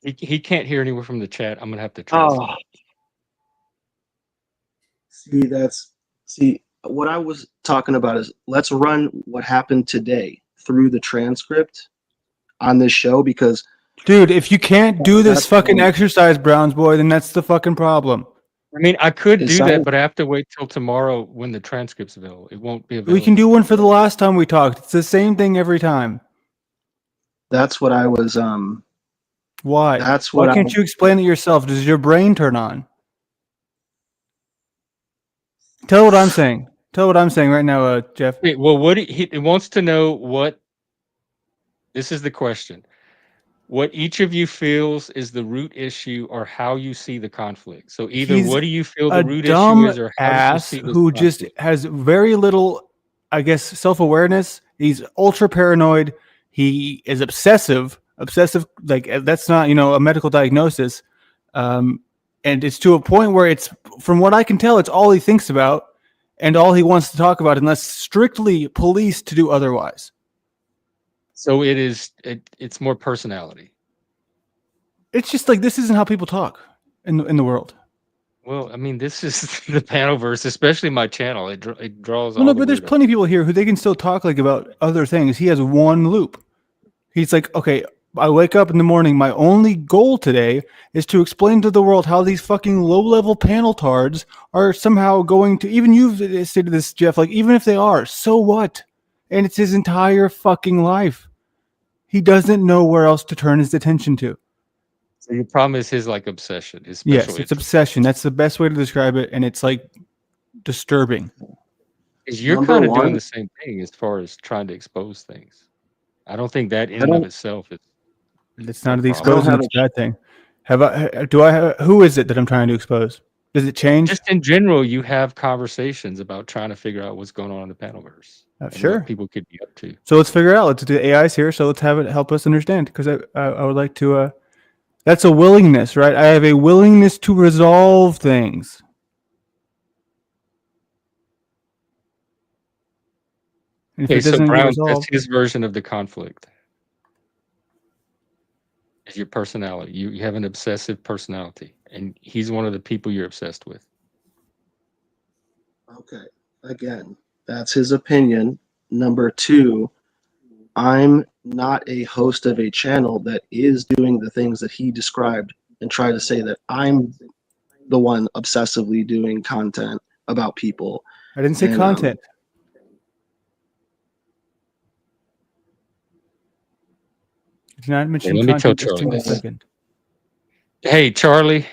He can't hear anywhere from the chat. I'm gonna have to translate. See, what I was talking about is let's run what happened today through the transcript on this show because Dude, if you can't do this That's fucking fine. exercise, Browns boy, then that's the fucking problem. I mean, I could It do that, sounds- but I have to wait till tomorrow when the transcript's available. It won't be available. We can do one for the last time we talked. It's the same thing every time. that's what I was Why? That's Why what can't you explain it yourself? Does your brain turn on? Tell what I'm saying. Tell what I'm saying right now, Jeff. Wait, well, what he wants to know what. This is the question. What each of you feels is the root issue, or how you see the conflict. So either He's what do you feel A the root issue dumb is, or how do you ass see this who just conflict? has very little, I guess, self-awareness. He's ultra paranoid. He is obsessive. Obsessive, like that's not, a medical diagnosis. And it's to a point where it's, from what I can tell, it's all he thinks about and all he wants to talk about, unless strictly policed to do otherwise. So it's more personality. It's just like, this isn't how people talk in the world. Well, I mean, this is the Panelverse, especially my channel. It draws Well, all no, the but there's weirdos. plenty of people here who they can still talk like about other things. He has one loop. He's like, okay, I wake up in the morning. My only goal today is to explain to the world how these fucking low-level panel tards are somehow going to, even you've stated this, Jeff, like, even if they are, so what? And it's his entire fucking life. He doesn't know where else to turn his attention to. So your problem is his obsession, his special Yes, it's interest. obsession. That's the best way to describe it. And it's like disturbing. Is you're Number kind of doing one- the same thing as far as trying to expose things. I don't think that in I and of don't- itself is. It's not the No problem. exposing, it's a bad thing. Who is it that I'm trying to expose? Does it change? Just in general, you have conversations about trying to figure out what's going on in the Panelverse. and Sure. what people could be up to. So let's figure it out. Let's do AI's here. So let's have it help us understand, because I would like to. That's a willingness, right? I have a willingness to resolve things. And if Okay, it so doesn't get Brown, resolved, that's his version of the conflict. Is your personality. You have an obsessive personality, and he's one of the people you're obsessed with. Okay. Again, that's his opinion. Number two, I'm not a host of a channel that is doing the things that he described and try to say that I'm the one obsessively doing content about people. I didn't say and, content. I did not mention let me tell content. Just Charlie in a this. second. Hey, Charlie.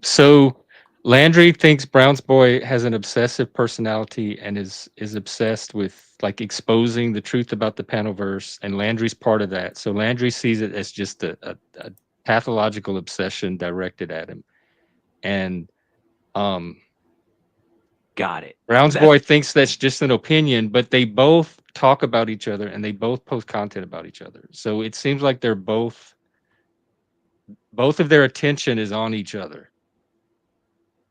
So Landry thinks Brown's boy has an obsessive personality and is obsessed with exposing the truth about the Panelverse, and Landry's part of that. So Landry sees it as just a pathological obsession directed at him. And Got it. Brown's boy thinks that's just an opinion, but they both talk about each other and they both post content about each other. So it seems like they're both of their attention is on each other.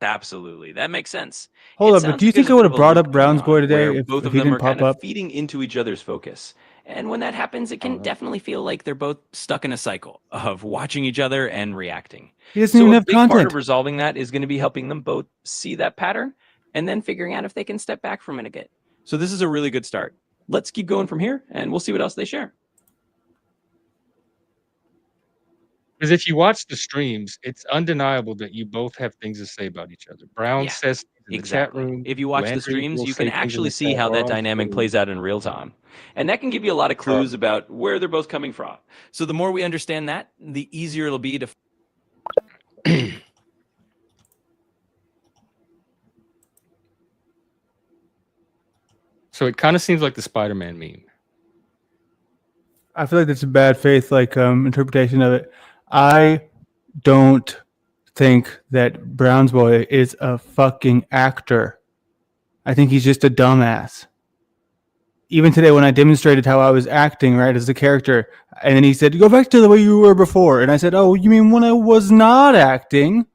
Absolutely, that makes sense. Hold It up, but sounds do you like there's think a I would bit have of a brought loop up going Brown's Boy on where today both if of he them didn't are kind pop of up? feeding into each other's focus. And when that happens, it can definitely feel like they're both stuck in a cycle of watching each other and reacting. He doesn't So even a have big part content. of resolving that is going to be helping them both see that pattern and then figuring out if they can step back from it again. So this is a really good start. Let's keep going from here and we'll see what else they share. Because if you watch the streams, it's undeniable that you both have things to say about each other. Brown Yeah, says things in the chat exactly. room. If you watch the Landry streams, will you can say things in actually the see chat how or that on dynamic stage. plays out in real time. And that can give you a lot of clues about where they're both coming from. So the more we understand that, the easier it'll be to So it kind of seems like the Spider-Man meme. I feel like that's a bad faith interpretation of it. I don't think that Brown's Boy is a fucking actor. I think he's just a dumbass. Even today, when I demonstrated how I was acting right as a character, and then he said, "Go back to the way you were before," and I said, "Oh, you mean when I was not acting?"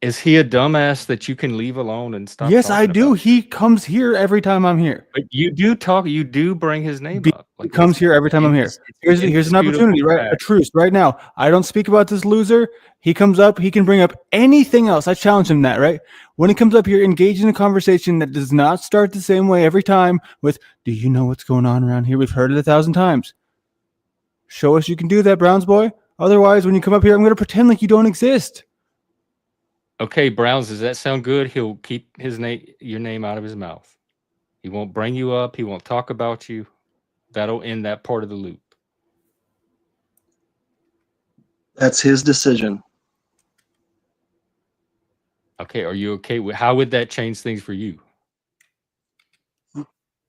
Is he a dumbass that you can leave alone and stop Yes, I talking do. about? He comes here every time I'm here. But you do talk. You do bring his name up. He comes here every time I'm here. Here's an opportunity, right? A truce right now. I don't speak about this loser. He comes up. He can bring up anything else. I challenge him that, right? When he comes up here, engage in a conversation that does not start the same way every time with, "Do you know what's going on around here? We've heard it 1,000 times." Show us you can do that, Browns boy. Otherwise, when you come up here, I'm going to pretend like you don't exist. Okay, Browns, does that sound good? He'll keep your name out of his mouth. He won't bring you up. He won't talk about you. That'll end that part of the loop. That's his decision. Okay, are you okay with how would that change things for you?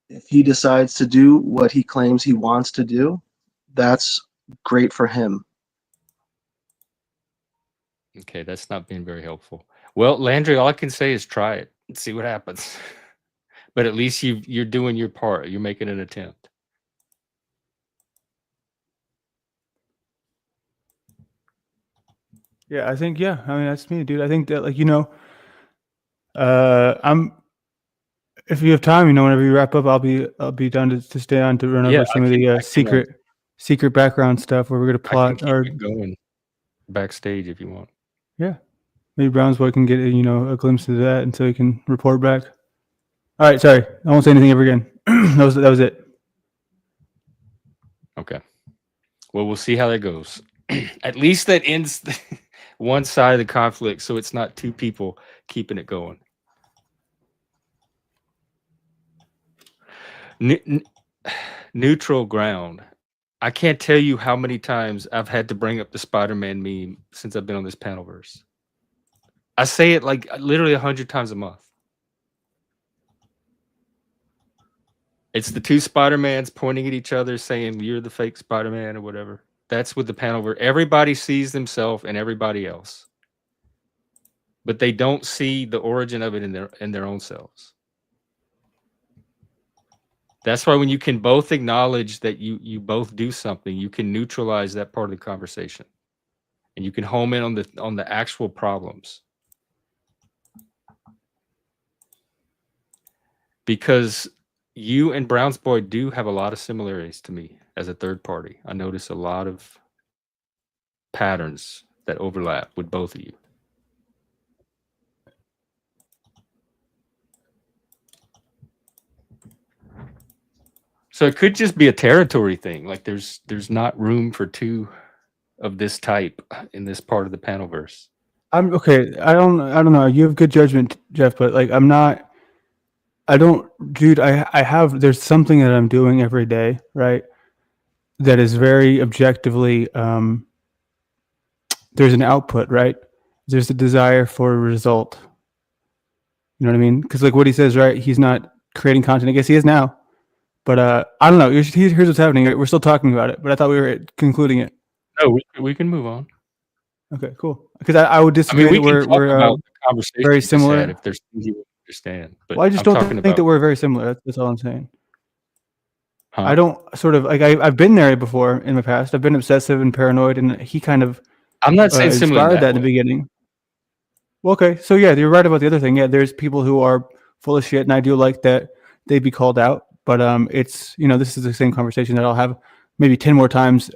If he decides to do what he claims he wants to do, that's great for him. Okay, that's not being very helpful. Well, Landry, all I can say is try it and see what happens. But at least you're doing your part. You're making an attempt. Yeah, I think, I mean, that's me, dude. I think that, if you have time, whenever you wrap up, I'll be down to stay on to run over some of the secret background stuff where we're gonna plot or going backstage if you want. Yeah, maybe Browns boy can get a glimpse of that, and so he can report back. All right, sorry, I won't say anything ever again. that was it. Okay. Well, we'll see how that goes. At least that ends one side of the conflict, so it's not two people keeping it going. Neutral ground. I can't tell you how many times I've had to bring up the Spider-Man meme since I've been on this Panelverse. I say it like literally 100 times a month. It's the two Spider-Mans pointing at each other saying, "You're the fake Spider-Man," or whatever. That's with the Panelverse. Everybody sees themselves and everybody else. But they don't see the origin of it in their own selves. That's why when you can both acknowledge that you both do something, you can neutralize that part of the conversation. And you can home in on the actual problems. Because you and Brown's boy do have a lot of similarities to me as a third party. I notice a lot of patterns that overlap with both of you. So it could just be a territory thing. Like there's not room for two of this type in this part of the Panelverse. I'm okay. I don't know. You have good judgment, Jeff, but like there's something that I'm doing every day, right? That is very objectively, there's an output, right? There's a desire for a result. You know what I mean? Because like what he says, right? He's not creating content. I guess he is now. But I don't know. Here's what's happening. We're still talking about it, but I thought we were concluding it. No, we can move on. Okay, cool. Because I would disagree. I mean, we can talk about the conversation very similar. If there's things you understand, but well, I just don't think that we're very similar. That's all I'm saying. Huh? I don't sort of like I've been there before in the past. I've been obsessive and paranoid, and he kind of I'm not saying similar inspired that in way. the beginning. Well, okay, so yeah, you're right about the other thing. Yeah, there's people who are full of shit, and I do like that they be called out. But it's this is the same conversation that I'll have maybe 10 more times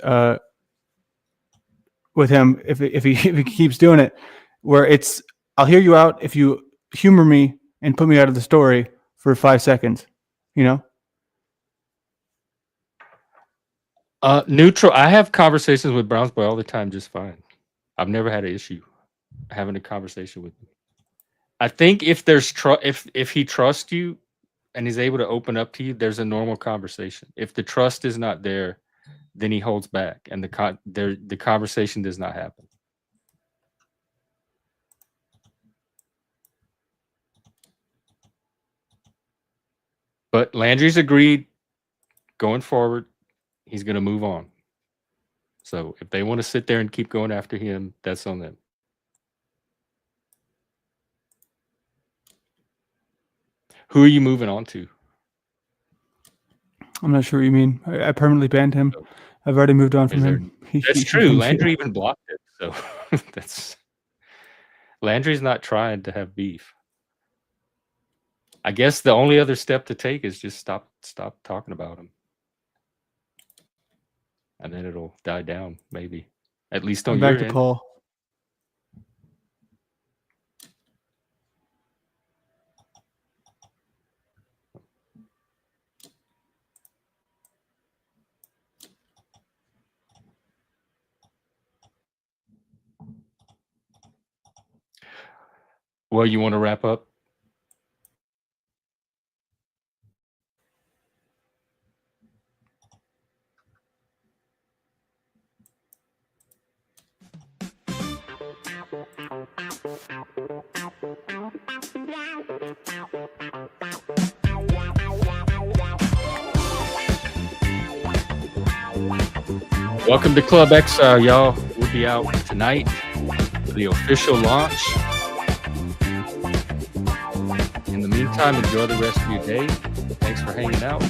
with him if he keeps doing it. Where I'll hear you out if you humor me and put me out of the story for 5 seconds. Neutral. I have conversations with Browns Boy all the time, just fine. I've never had an issue having a conversation with him. I think if there's if he trusts you and is able to open up to you, there's a normal conversation. If the trust is not there, then he holds back, and the conversation does not happen. But Landry's agreed going forward, he's going to move on. So if they want to sit there and keep going after him, that's on them. Who are you moving on to? I'm not sure what you mean. I permanently banned him. I've already moved on from him. That's true. Landry even blocked it. So Landry's not trying to have beef. I guess the only other step to take is just stop talking about him. And then it'll die down, maybe. At least on your back to end. Paul. Well, you want to wrap up? Welcome to Club Exile, y'all. We'll be out tonight for the official launch. In the meantime, enjoy the rest of your day. Thanks for hanging out.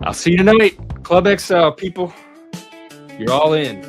I'll see you tonight. Club Exile, people. You're all in.